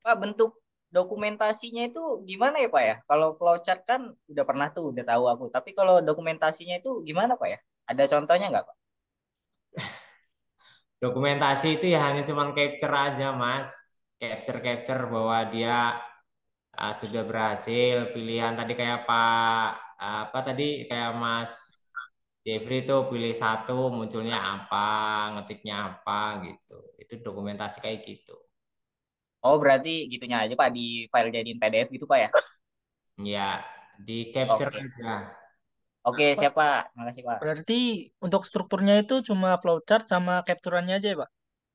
Pak, bentuk dokumentasinya itu gimana ya, Pak ya? Kalau flowchart kan udah pernah tuh, udah tahu aku. Tapi kalau dokumentasinya itu gimana, Pak ya? Ada contohnya nggak, Pak? Dokumentasi itu ya hanya cuman capture aja, Mas. Capture bahwa dia sudah berhasil pilihan tadi kayak kayak Mas Jeffrey itu pilih 1 munculnya apa, ngetiknya apa gitu. Itu dokumentasi kayak gitu. Oh, berarti gitunya aja, Pak, di file jadiin PDF gitu, Pak ya? Ya, di capture aja. Oke, siap, Pak. Makasih, Pak. Berarti untuk strukturnya itu cuma flowchart sama capturannya aja ya, Pak?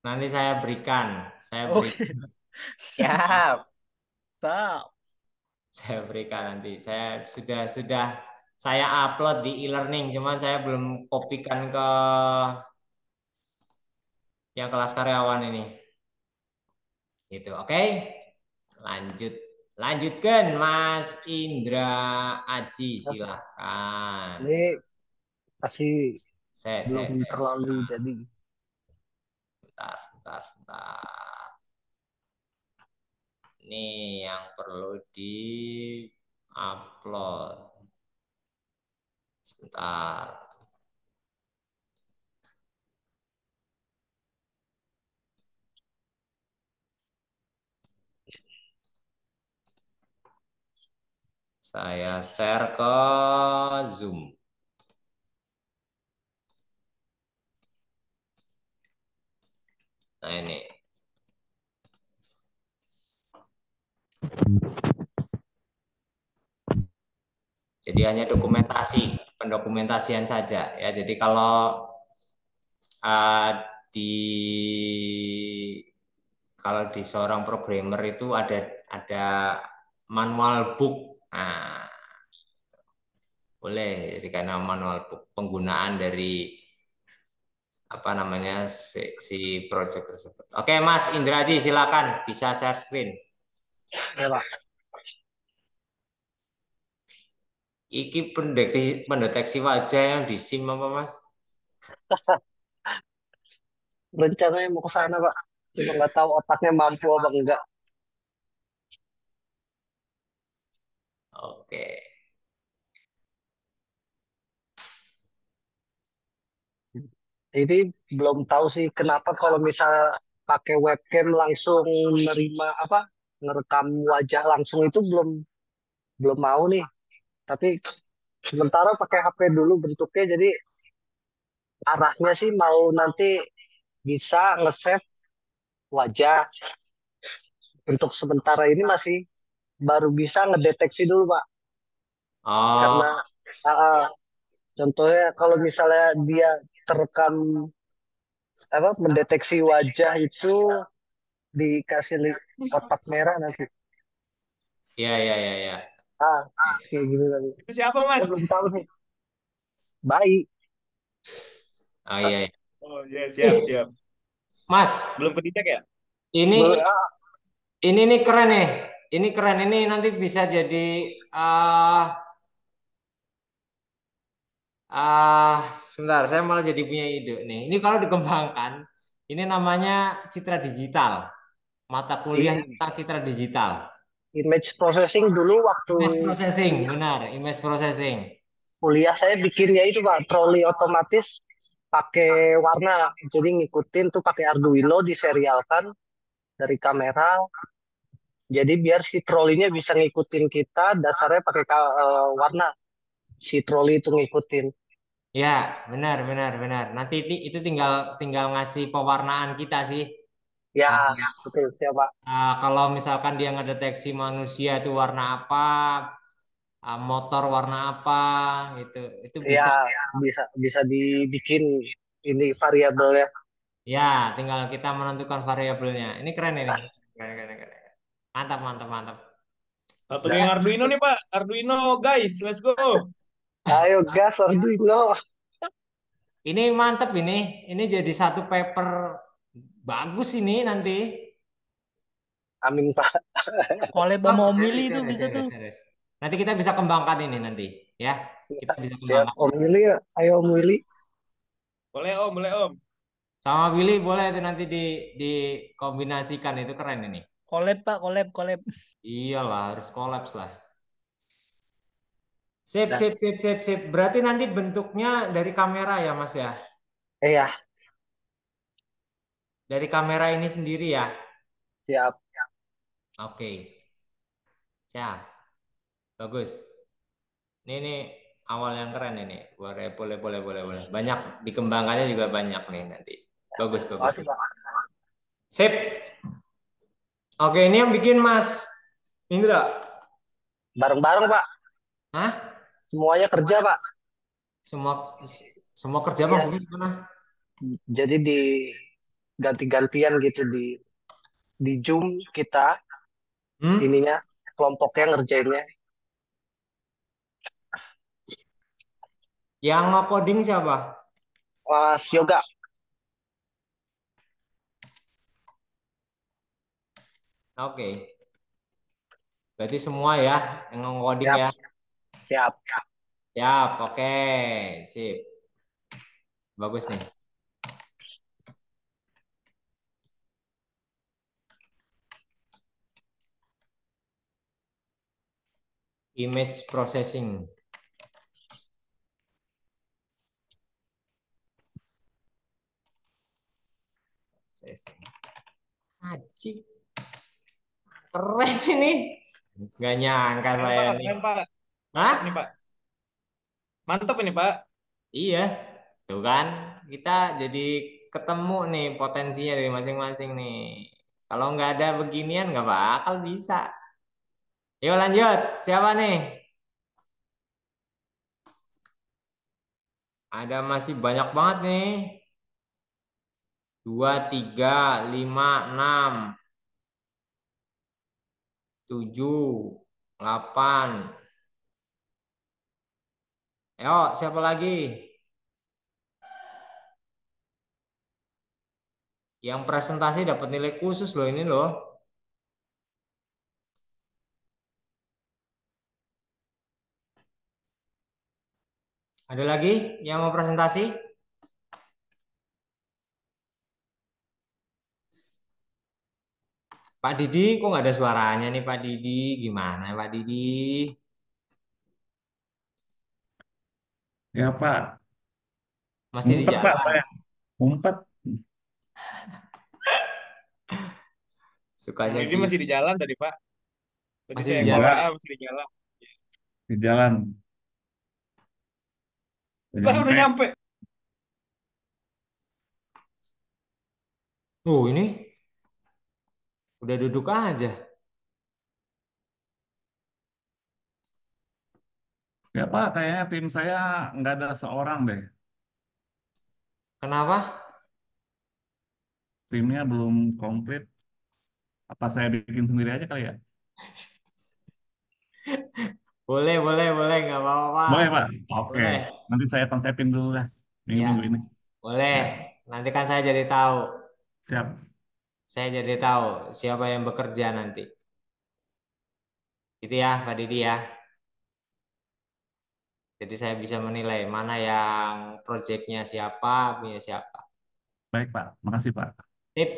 Nanti saya berikan. Siap. Saya berikan nanti. Saya sudah saya upload di e-learning, cuman saya belum kopikan ke yang kelas karyawan ini. Gitu, oke? Lanjutkan Mas Indra Aji, silakan. Ini masih belum terlalu jadi. Sebentar. Ini yang perlu di-upload. Sebentar. Saya share ke Zoom. Nah ini. Jadi hanya dokumentasi, pendokumentasian saja ya. Jadi kalau uh, di di seorang programmer itu ada manual book. Nah, boleh jadi karena manual book penggunaan dari apa namanya si project tersebut. Oke, Mas Indraji silakan bisa share screen. Ya, Pak. Iki pendeteksi wajah yang di SIM apa, Mas? Rencananya mau ke sana, Pak. Cuma nggak tahu otaknya mampu apa enggak. Oke. Ini belum tahu sih kenapa kalau misalnya pakai webcam langsung menerima apa ngerekam wajah langsung itu belum mau nih. Tapi sementara pakai HP dulu bentuknya jadi arahnya sih mau nanti bisa nge-save wajah. Untuk sementara ini masih baru bisa ngedeteksi dulu, Pak. Oh, Karena uh, contohnya kalau misalnya dia terekam apa mendeteksi wajah itu dikasih kotak merah nanti. iya iya iya iya. Kayak gitu tadi. Itu siapa, Mas? Saya belum tahu nih. Baik. Oh iya, iya. Oh iya, siap, siap. Mas, Belum kedicek ya? ini ini nih keren nih. Ini keren ini nanti bisa jadi sebentar, saya malah jadi punya ide nih. Ini kalau dikembangkan, ini namanya citra digital. Mata kuliah tentang citra digital. Image processing dulu waktu Image processing, benar, image processing. kuliah saya bikinnya itu Pak, troli otomatis pakai warna. Jadi ngikutin tuh pakai Arduino diserialkan dari kamera. Jadi biar si trolinya bisa ngikutin kita, dasarnya pakai warna. Si troli itu ngikutin. Ya, benar, benar, benar. Nanti itu tinggal tinggal ngasih pewarnaan kita sih. Ya, betul siapa? Kalau misalkan dia ngedeteksi manusia itu warna apa, motor warna apa, itu Ya, bisa. bisa bisa dibikin ini variabelnya. Ya, tinggal kita menentukan variabelnya. Ini keren ini. Keren, keren, keren. Mantap, mantap, mantap. Atau yang Arduino nih, Pak. Arduino, guys, let's go. Ayo gas Arduino. Ini mantap ini. Ini jadi satu paper bagus ini nanti. Amin, Pak. Collab sama Om Willy itu bisa tuh. Nanti kita bisa kembangkan ini nanti, ya. Kita bisa Siap, kembangkan. Om Willy, ayo Om Willy. Boleh, Om, boleh, Om. Sama Willy boleh itu nanti dikombinasikan, itu keren ini. Collab, Pak, collab. Iyalah, harus kolaps lah. Sip, sip, sip, sip, sip. Berarti nanti bentuknya dari kamera ya, Mas ya? Iya. Dari kamera ini sendiri ya? Siap. Oke. Siap. Bagus. Ini awal yang keren ini. Boleh, boleh, boleh, boleh, boleh. Banyak dikembangkannya juga banyak nih nanti. Bagus, bagus. Sip. Oke, ini yang bikin Mas Indra. Bareng-bareng, Pak. Hah? Semuanya kerja, Pak. Semua kerja maksudnya gimana? Jadi di ganti-gantian gitu di Zoom kita ininya kelompoknya ngerjainnya. Yang nge-coding siapa? Mas Yoga. Oke. Berarti semua ya yang nge-coding ya. Siap. Siap, oke. Sip. Bagus nih. Image processing. Aji. Keren ini. Gak nyangka saya nih. Keren, Pak. Mantap Hah? nih Pak. Mantap ini Pak. Iya, tuh kan. Kita jadi ketemu nih potensinya dari masing-masing nih. Kalau nggak ada beginian nggak bakal bisa. Yuk lanjut. Siapa nih? Ada masih banyak banget nih. 2, 3, 5, 6, 7, 8. Ayo, siapa lagi? Yang presentasi dapat nilai khusus loh ini loh. Ada lagi yang mau presentasi? Pak Didi, kok nggak ada suaranya nih Pak Didi? Gimana Pak Didi? Ya Pak, Masih di ngumpet Pak jalan? saya. Ngumpet. Sukanya Ini masih gitu. di jalan tadi Pak. Tadi Masih saya di yang jalan? Enggak, WA masih di jalan. di jalan. Udah Lah udah nyampe. nyampe. Ini udah duduk aja. Ya Pak, kayaknya tim saya nggak ada seorang deh. Kenapa? Timnya belum komplit. Apa saya bikin sendiri aja kali ya? Boleh, boleh, boleh. Nggak apa-apa. Boleh Pak? Oke. Boleh. Nanti saya konsepin dulu lah. Minggu-minggu Ya, ini. boleh. Ya, Nanti kan saya jadi tahu. siap. Saya jadi tahu siapa yang bekerja nanti. Gitu ya, Pak Didi ya. Jadi saya bisa menilai mana yang proyeknya siapa, punya siapa. Baik Pak, makasih Pak. Tip.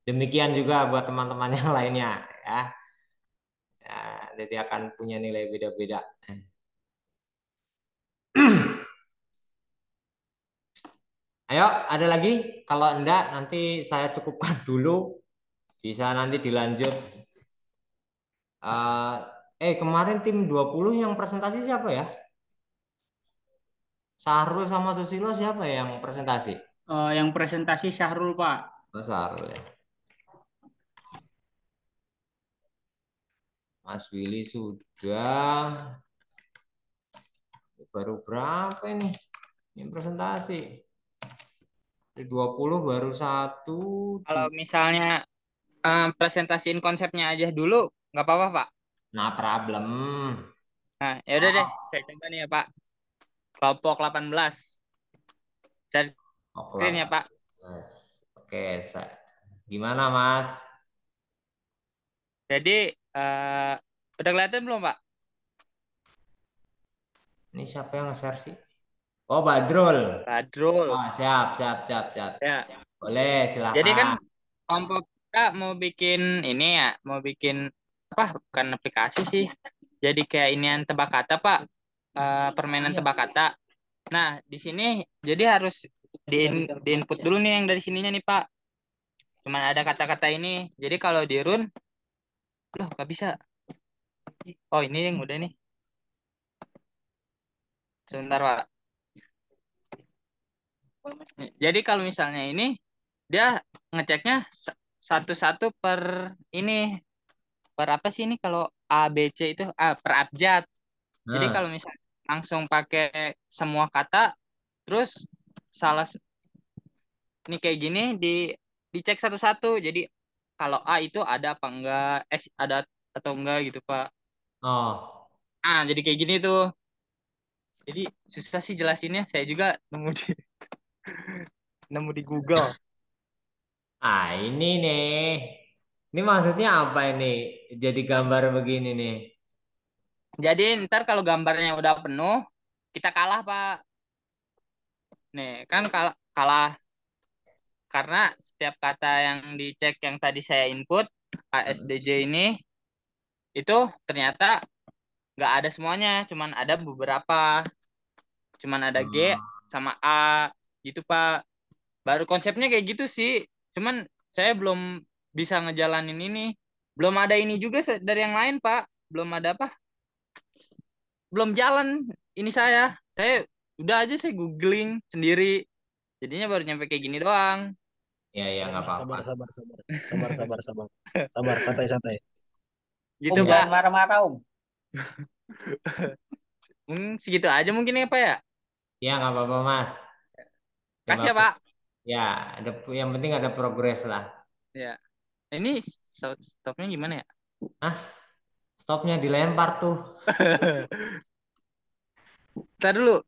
Demikian juga buat teman-teman yang lainnya ya. Ya, jadi akan punya nilai beda-beda. Ayo, ada lagi? Kalau enggak, nanti saya cukupkan dulu. Bisa nanti dilanjut. Kemarin tim 20 yang presentasi siapa ya? Sahrul sama Susilo siapa yang presentasi? Yang presentasi Syahrul, Pak. Oh, Sahrul ya. Mas Willy sudah. Baru berapa ini? Ini presentasi. Dari 20 baru satu. Kalau misalnya presentasiin konsepnya aja dulu, nggak apa-apa, Pak. Nah, problem. Nah, ya udah deh, saya coba nih ya, Pak. Kelompok 18. Share screen ya, Pak. Oke, gimana, Mas? Jadi, udah kelihatan belum, Pak? Ini siapa yang nge-share sih? Oh, Badrul. Badrul. Oh, siap. Ya. Boleh, silakan. Jadi kan kelompok kita mau bikin ini ya, mau bikin apa? Bukan aplikasi sih. Jadi kayak inian tebak kata, Pak. Permainan tebak kata. Nah, di sini jadi harus di input dulu nih yang dari sininya nih, Pak. Cuman ada kata-kata ini. Jadi kalau di run, loh nggak bisa. Oh, ini yang udah nih. Sebentar, Pak. Jadi kalau misalnya ini, dia ngeceknya satu-satu per ini. Per apa sih ini kalau A, B, C itu per abjad. Jadi kalau misalnya langsung pakai semua kata, terus salah ini kayak gini dicek satu-satu. Jadi kalau A itu ada apa enggak, S ada atau enggak gitu, Pak. Oh. Jadi kayak gini tuh. Jadi susah sih jelasinnya. Saya juga nemu di Google. Ini nih. Ini maksudnya apa ini? Jadi gambar begini nih. Jadi ntar kalau gambarnya udah penuh, kita kalah, Pak. Nih, kan kalah. Karena setiap kata yang dicek yang tadi saya input, ASDJ ini, itu ternyata nggak ada semuanya. Cuman ada beberapa. Cuman ada G sama A gitu, Pak. Baru konsepnya kayak gitu sih. Cuman saya belum bisa ngejalanin ini. Belum ada ini juga dari yang lain, Pak. Belum ada apa? belum jalan ini saya udah aja saya googling sendiri jadinya baru nyampe kayak gini doang Ya nggak apa-apa. Sabar, santai. gitu Jangan Pak. marah-marah Om. Segitu aja mungkin ya Pak ya. Ya nggak apa-apa Mas. Kasih ya Pak. Ya, yang penting ada progres lah. Ya. Ini stopnya gimana ya? Stopnya dilempar tuh. Ntar dulu.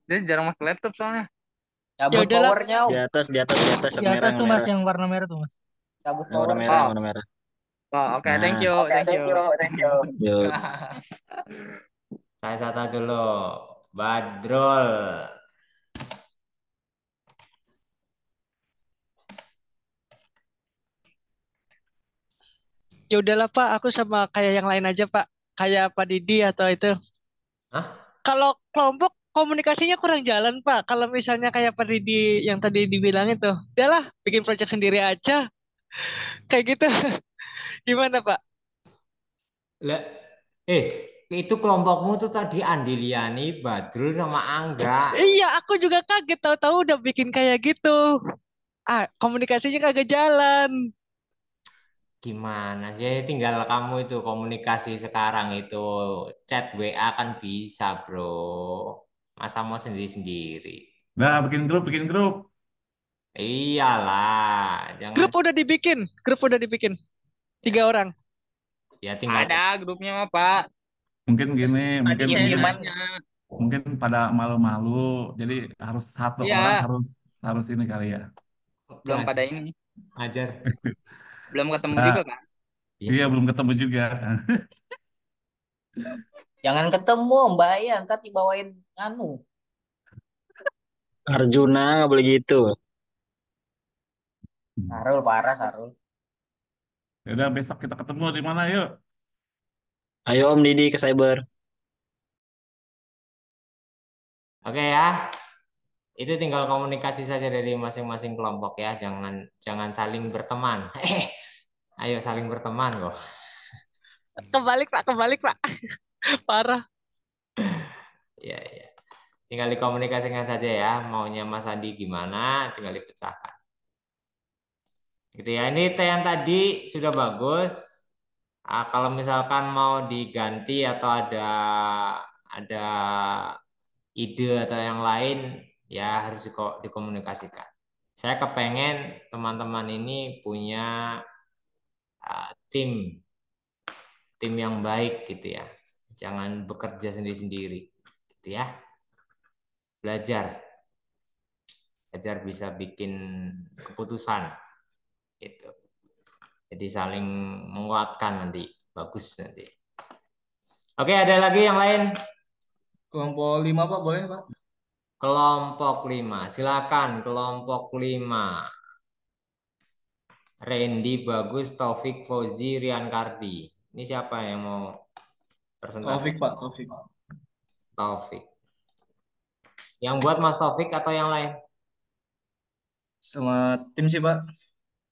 Dia jarang pakai laptop soalnya. Cabut udahlah. powernya Om. Di atas, Di atas tuh Mas yang warna merah tuh Mas. Cabut Yang warna powernya. merah, yang warna merah. Oh, oke, thank you. Yuk. Saya sata dulu. Badrul. Ya udahlah Pak, aku sama kayak yang lain aja Pak. Kayak Pak Didi atau itu. Hah? Kalau kelompok komunikasinya kurang jalan Pak. Kalau misalnya kayak Pak Didi yang tadi dibilang itu, udahlah bikin project sendiri aja. Kayak gitu. Gimana Pak? Lah, itu kelompokmu tuh tadi Andiliani, Badrul sama Angga. Iya, aku juga kaget tahu-tahu udah bikin kayak gitu. Komunikasinya kagak jalan. Gimana sih? Tinggal kamu itu komunikasi sekarang itu chat WA kan bisa, bro. Masa mau sendiri-sendiri? Nah, bikin grup. Iyalah, jangan. Grup udah dibikin. 3 orang. Ya tinggal. Ada grupnya mah Pak. Mungkin gini, mungkin pada malu-malu, jadi harus satu Iya. orang harus ini kali ya. Belum pada ini. Ajar. Belum ketemu Nah, juga kan? Iya, belum ketemu juga. Jangan ketemu Mbak ya, ntar dibawain anu. Arjuna nggak boleh gitu. Sarul parah Sarul. Ya udah besok kita ketemu di mana yuk? Ayo Om Didi ke cyber. Oke ya. Itu tinggal komunikasi saja dari masing-masing kelompok ya. Jangan saling berteman. Ayo saling berteman kok. Kebalik Pak. Parah. Ya. Tinggal dikomunikasikan saja ya. Maunya Mas Andi gimana, tinggal dipecahkan. Gitu ya. Ini yang tadi sudah bagus. Kalau misalkan mau diganti atau ada ide atau yang lain, ya harus dikomunikasikan. Saya kepengen teman-teman ini punya tim yang baik gitu ya. Jangan bekerja sendiri-sendiri gitu ya. Belajar bisa bikin keputusan gitu. Jadi saling menguatkan nanti, bagus nanti. Oke, ada lagi yang lain? Kelompok 5 Pak, boleh Pak? Kelompok 5, silakan kelompok 5. Randy, Bagus, Taufik, Fauzi, Rian Kardi. Ini siapa yang mau presentasi? Taufik Pak, Taufik. Yang buat Mas Taufik atau yang lain? Sama tim sih Pak.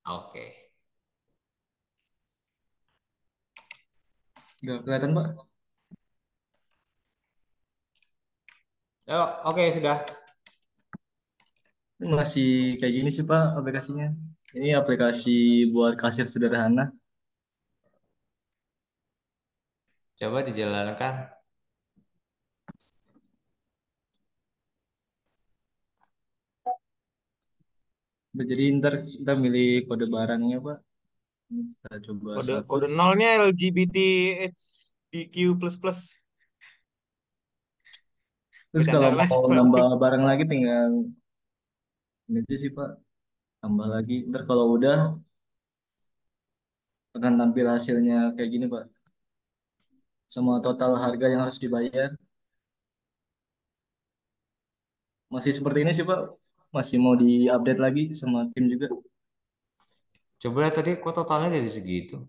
Oke. Nggak kelihatan Pak? Oke, sudah. Masih kayak gini sih Pak aplikasinya. Ini aplikasi buat kasir sederhana. Coba dijalankan. Jadi ntar kita milih kode barangnya Pak. Kita coba Kode nolnya LGBTHDQ++. Terus kalau mau nambah barang lagi tinggal ini aja sih Pak. Tambah lagi. Ntar kalau udah akan tampil hasilnya kayak gini Pak. Sama total harga yang harus dibayar. Masih seperti ini sih Pak. Masih mau diupdate lagi sama tim juga. Coba lihat tadi kok totalnya jadi segitu.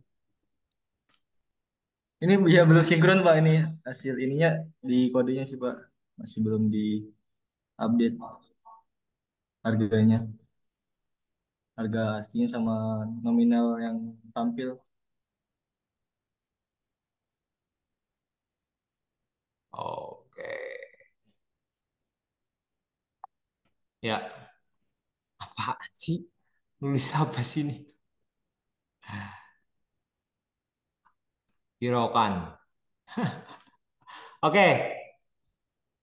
Ini ya belum sinkron Pak, ini hasil ininya di kodenya sih Pak. Masih belum di update harganya. Harga aslinya sama nominal yang tampil. Oke. Ya, apaan sih? Nulis apa sih ini? Hiraukan. Oke,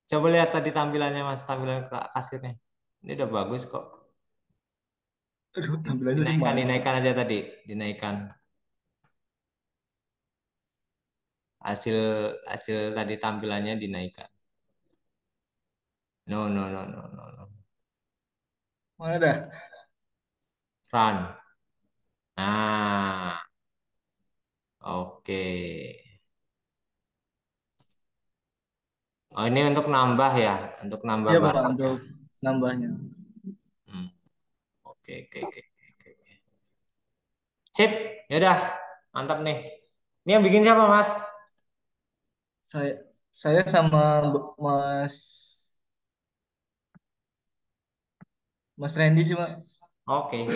coba lihat tadi tampilannya Mas, tampilan kasirnya. Ini udah bagus kok. Aduh, tampilannya Dinaikkan, gimana? dinaikkan aja tadi, dinaikkan. Hasil hasil tadi tampilannya dinaikkan. No, no, no, no, no, no. Mana dah? Run. Nah, oke. Oh, ini untuk nambah ya, untuk nambah Iya Pak, barang. untuk nambahnya. Oke, oke, oke, oke. Sip, yaudah, mantap nih. Ini yang bikin siapa, Mas? Saya sama Mas Mas Randy sih Pak. Oke.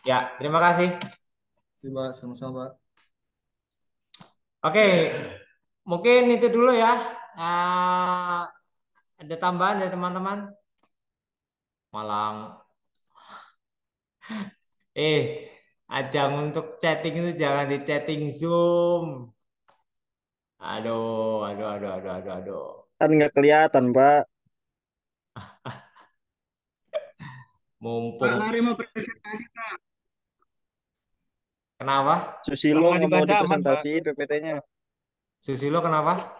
Ya, terima kasih. Terima sama-sama Pak. Oke, mungkin itu dulu ya. Ada tambahan dari teman-teman? Malang. Ajang untuk chatting itu jangan di chatting Zoom. Aduh, aduh, aduh, aduh, aduh, aduh. Kan nggak kelihatan, Pak. Mumpung. Pak Lari mau presentasi Pak. Kenapa? Susilo Sama nggak mau dibaca aman, Pak. dipresentasiin PPT-nya. Susilo kenapa?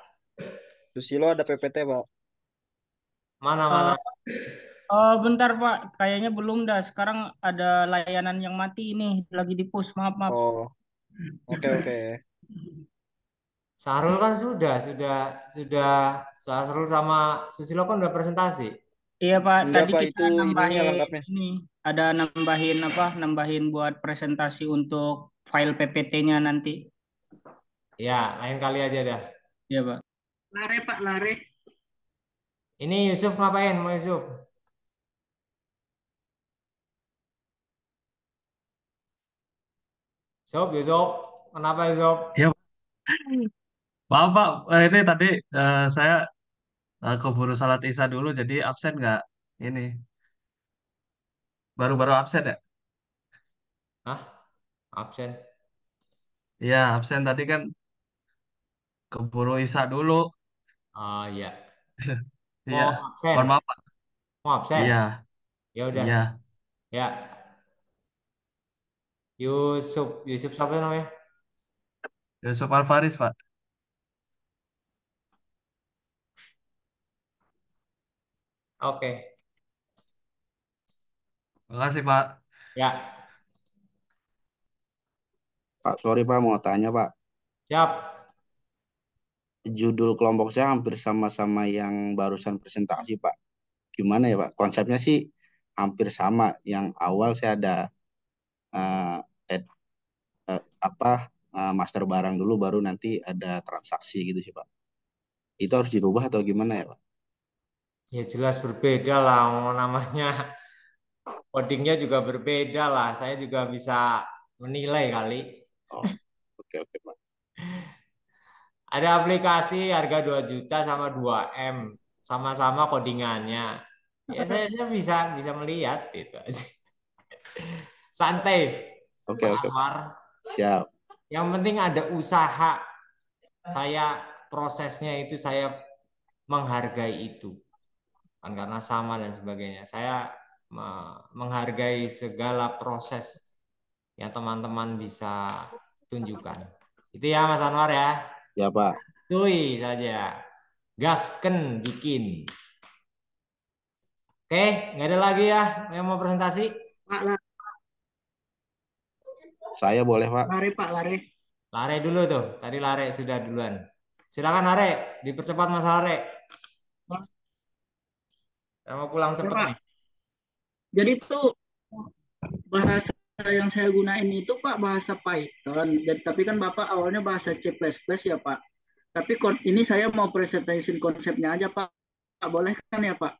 Susilo ada PPT, Pak. Mana? Bentar Pak, kayaknya belum dah. Sekarang ada layanan yang mati ini, lagi di push. Maaf. Oh, oke. Sahrul kan sudah. Sahrul sama Susilo kan udah presentasi. Iya Pak, Enggak, tadi Pak, kita itu ininya nambahin lengkapnya. ini, ada nambahin buat presentasi untuk file PPT-nya nanti. Ya, lain kali aja dah. Iya Pak. Lare Pak Lare. Ini Yusuf ngapain? Mau Yusuf? Yusuf. Kenapa Yusuf? Ya, maaf Pak, ini tadi saya keburu salat Isya dulu, jadi absen nggak ini. Baru-baru absen ya? Hah? Absen? Iya, absen tadi kan keburu Isya dulu. Oh iya. Iya, Mau absen? mohon maaf Pak. Mau absen? Iya, Ya udah. iya. Ya. Yusuf siapa namanya? Yusuf Alfaris Pak. Oke. Makasih Pak. Ya. Pak, sorry Pak, mau tanya Pak. Siap. Judul kelompok saya hampir sama-sama yang barusan presentasi Pak. Gimana ya Pak? Konsepnya sih hampir sama. Yang awal saya ada eh, master barang dulu, baru nanti ada transaksi gitu sih Pak. Itu harus dirubah atau gimana ya Pak? Ya jelas berbeda lah. Namanya codingnya juga berbeda lah. Saya juga bisa menilai kali. Oh, oke Pak. Ada aplikasi harga 2 juta sama 2M. Sama-sama codingannya. Ya saya bisa melihat gitu aja. Santai. Oke. Siap. Yang penting ada usaha. Prosesnya itu saya menghargai itu. Kan karena sama dan sebagainya. Saya menghargai segala proses yang teman-teman bisa tunjukkan. Itu ya Mas Anwar ya. Ya Pak. Tui saja. Gasken bikin. Oke, nggak ada lagi ya yang mau presentasi? Pak Lare. Saya boleh Pak. Lare Pak Lare. Lare dulu tuh. Tadi Lare sudah duluan. Silakan Lare, dipercepat Mas Lare. Saya mau pulang cepat nih. Jadi tuh bahasa yang saya gunain itu Pak bahasa Python. Tapi kan Bapak awalnya bahasa C++ ya Pak. Tapi ini saya mau presentasiin konsepnya aja Pak. Boleh kan ya Pak?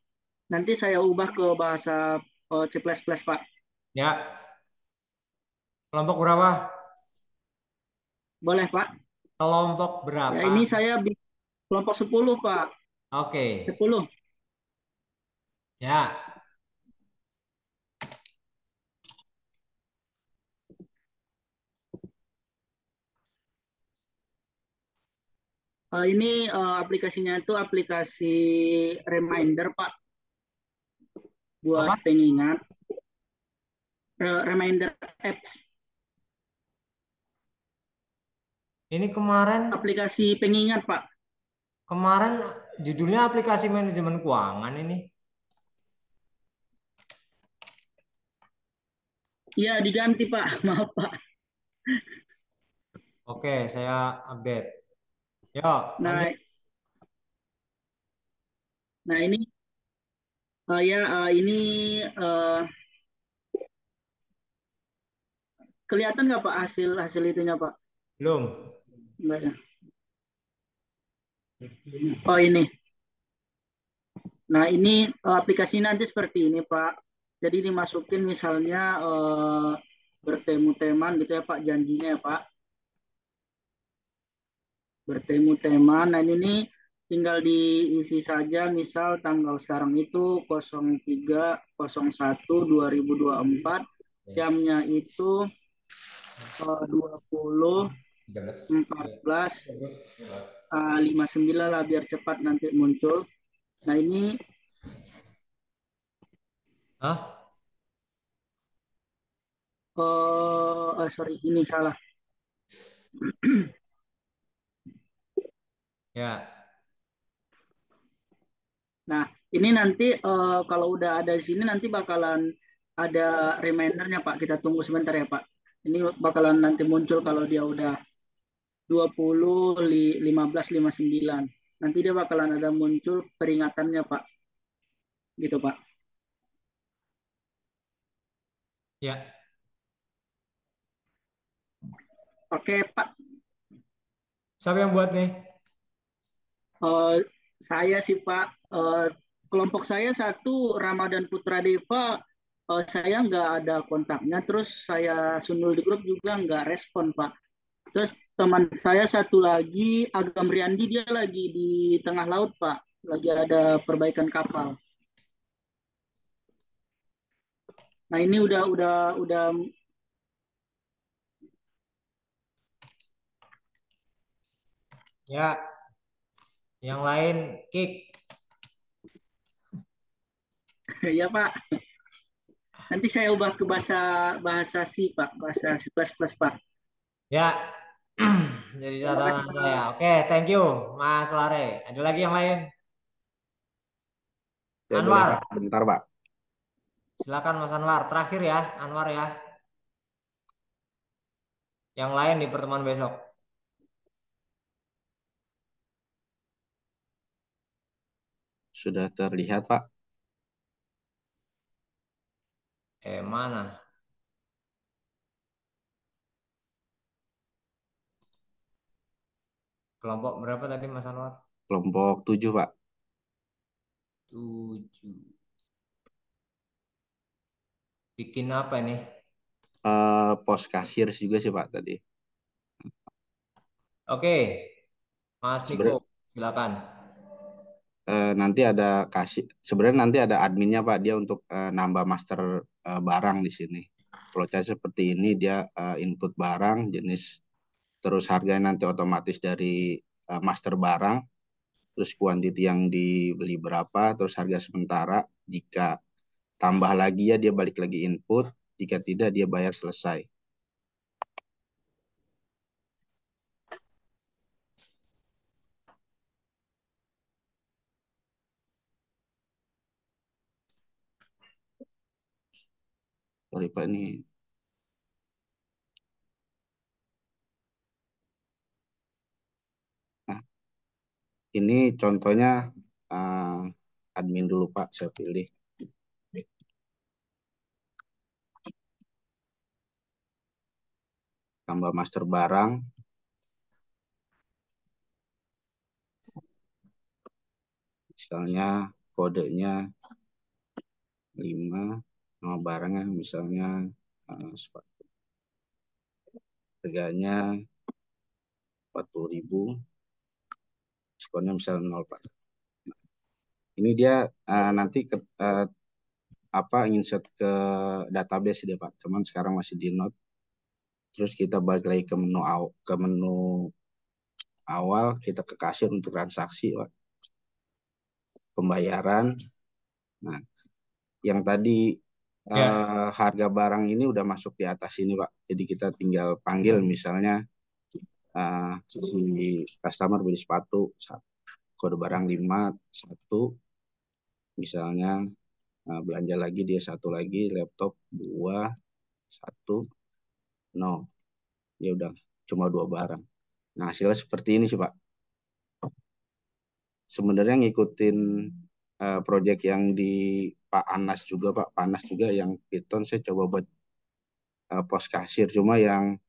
Nanti saya ubah ke bahasa C++ Pak. Ya. Kelompok berapa? Boleh, Pak? Kelompok Ya, berapa? ini saya kelompok 10, Pak. Oke. 10. Ya. Ini aplikasinya itu aplikasi reminder, Pak, buat Apa? pengingat. Reminder apps. Ini kemarin Aplikasi pengingat, Pak. kemarin judulnya aplikasi manajemen keuangan ini. Iya, diganti, Pak. Maaf, Pak. Oke, saya update. Yuk, Nah, lanjut. nah ini ini eh, kelihatan nggak Pak hasil hasil itunya Pak? Belum. Enggak ya. Oh ini. Nah ini aplikasi nanti seperti ini Pak. Jadi dimasukin misalnya bertemu teman gitu ya Pak, janjinya ya Pak. Bertemu teman. Nah ini tinggal diisi saja misal tanggal sekarang itu 03.01.2024, jamnya itu 20.14.59 lah biar cepat nanti muncul. Nah ini Hah? sorry ini salah. Ya. Nah ini nanti kalau udah ada di sini nanti bakalan ada remindernya Pak. Kita tunggu sebentar ya Pak. Ini bakalan nanti muncul kalau dia udah 20.15.59. Nanti dia bakalan ada muncul peringatannya Pak. Gitu Pak. Ya. Oke Pak. Siapa yang buat nih? Saya sih Pak. Kelompok saya satu Ramadan Putra Deva. Saya nggak ada kontaknya. Terus saya sundul di grup juga nggak respon Pak. Terus teman saya satu lagi Agam Riandi, dia lagi di tengah laut Pak. Lagi ada perbaikan kapal. Nah ini udah Ya. Yang lain kick. ya Pak. Nanti saya ubah ke bahasa C Pak, bahasa C++ Pak. Ya. Jadi Terima kasih catatan saya. Pak. Oke, thank you Mas Lare. Ada lagi yang lain? Ya boleh Anwar. Pak, bentar Pak. Silakan Mas Anwar. Terakhir ya, Anwar ya. Yang lain di pertemuan besok. Sudah terlihat Pak. Mana? Kelompok berapa tadi Mas Anwar? Kelompok 7 Pak. 7. Bikin apa nih? Pos kasir juga sih Pak tadi. Oke. Mas Niko, silakan. Nanti ada sebenarnya nanti ada adminnya Pak, dia untuk nambah master barang di sini. Flowchart seperti ini, dia input barang jenis, terus harganya nanti otomatis dari master barang, terus kuantiti yang dibeli berapa, terus harga sementara. Jika tambah lagi ya dia balik lagi input, jika tidak dia bayar selesai. Sorry Pak, ini nah, ini contohnya admin dulu Pak, saya pilih. Tambah master barang. Misalnya kodenya 5, nama barangnya misalnya sepatu. Harganya 40.000, diskonnya misalnya 0 Pak. Ini dia nanti insert ke database dia Pak, cuman sekarang masih di note. Terus kita balik lagi ke menu awal, kita ke kasir untuk transaksi Pak. Pembayaran. Nah, yang tadi harga barang ini udah masuk di atas ini Pak. Jadi kita tinggal panggil misalnya si customer beli sepatu, kode barang 5, 1, misalnya belanja lagi dia 1 lagi, laptop 2, 1, no. Ya udah cuma 2 barang. Nah, hasilnya seperti ini sih Pak. Sebenarnya ngikutin project yang di Pak Anas juga Pak. Pak Anas juga yang Python saya coba buat post kasir. Cuma yang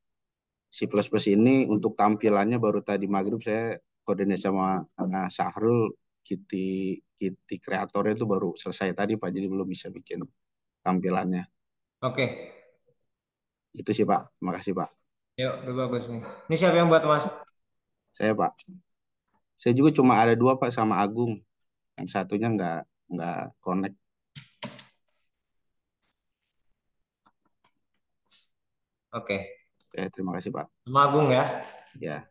C++ ini untuk tampilannya baru tadi maghrib saya koordinasi sama Sahrul, Kitty kreatornya itu baru selesai tadi Pak. Jadi belum bisa bikin tampilannya. Oke. Itu sih Pak. Makasih Pak. Yuk, udah bagus nih. Ini siapa yang buat Mas? Saya Pak. Saya juga cuma ada 2 Pak sama Agung. Yang satunya nggak connect. Oke. Terima kasih Pak. Sama Agung ya? Ya.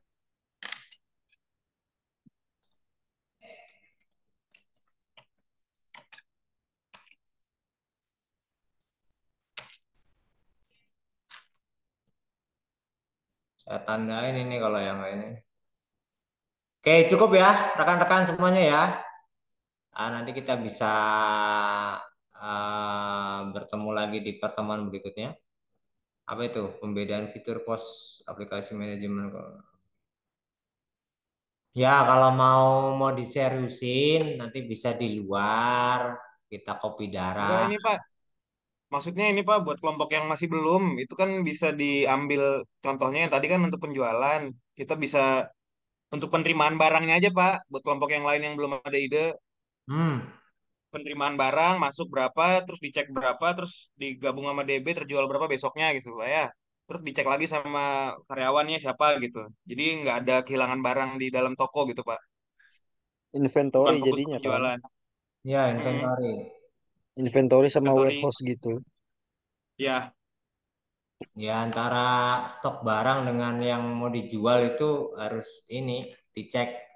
Saya tandain ini kalau yang ini. Oke, cukup ya rekan-rekan semuanya ya. Nanti kita bisa bertemu lagi di pertemuan berikutnya. Apa itu? Pembedaan fitur pos aplikasi manajemen. Ya, kalau mau diseriusin nanti bisa di luar, kita copy Enggak darah. ini Pak. Maksudnya ini Pak buat kelompok yang masih belum itu kan bisa diambil contohnya yang tadi kan untuk penjualan. Kita bisa untuk penerimaan barangnya aja Pak. Buat kelompok yang lain yang belum ada ide. Penerimaan barang masuk berapa, terus dicek berapa, terus digabung sama DB terjual berapa besoknya gitu Pak ya. Terus dicek lagi sama karyawannya siapa gitu. Jadi nggak ada kehilangan barang di dalam toko gitu Pak. Bukan Inventory fokus ke jadinya kan. penjualan. Ya, inventory. Inventory sama Inventory. warehouse gitu. Ya. Ya, antara stok barang dengan yang mau dijual itu harus ini dicek.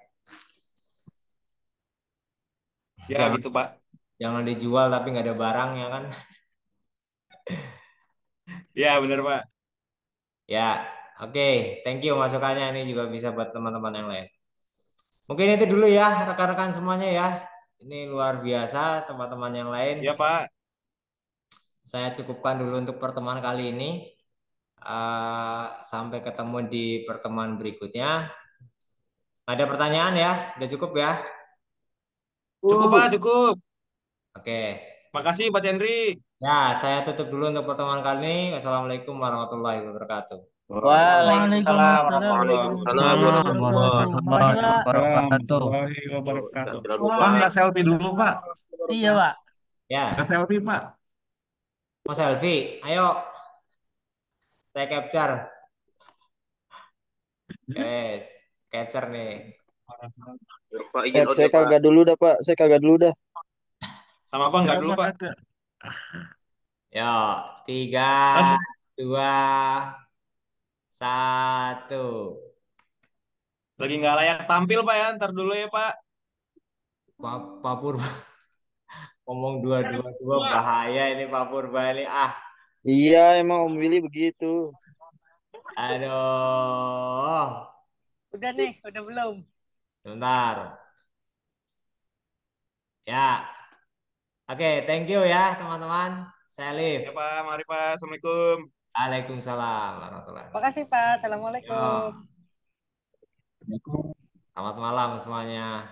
Ya gitu Pak. Jangan dijual tapi nggak ada barang ya kan? Ya benar Pak. Ya, oke. Thank you masukannya, ini juga bisa buat teman-teman yang lain. Mungkin itu dulu ya rekan-rekan semuanya ya. Ini luar biasa teman-teman yang lain. Ya Pak. Saya cukupkan dulu untuk pertemuan kali ini. Sampai ketemu di pertemuan berikutnya. Ada pertanyaan ya? Udah cukup ya? Cukup Pak, cukup. Oke. Makasih Pak Chandri. Ya, saya tutup dulu untuk pertemuan kali ini. Wassalamualaikum warahmatullahi wabarakatuh. Waalaikumsalam Warahmatullahi wabarakatuh. Pak, nggak selfie dulu, Pak. Iya, Pak. Ya. Nggak selfie, Pak. Mau selfie? Ayo. Saya capture. Yes, capture nih. Saya kagak dulu dah, Pak. Saya kagak dulu dah. Sama Pak, nggak dulu Pak. Yo, 3, 2, 1. Lagi nggak layak tampil Pak ya, ntar dulu ya Pak. Pak Purba ngomong 2 bahaya ini Pak Purba ini. Iya, emang Om Willy begitu. Aduh. Udah nih, udah belum? Bentar. Ya. Oke, thank you ya teman-teman. Saya Liv. Ya Pak, mari Pak. Assalamualaikum. Waalaikumsalam warahmatullahi wabarakatuh. Makasih Pak. Assalamualaikum. Selamat malam semuanya.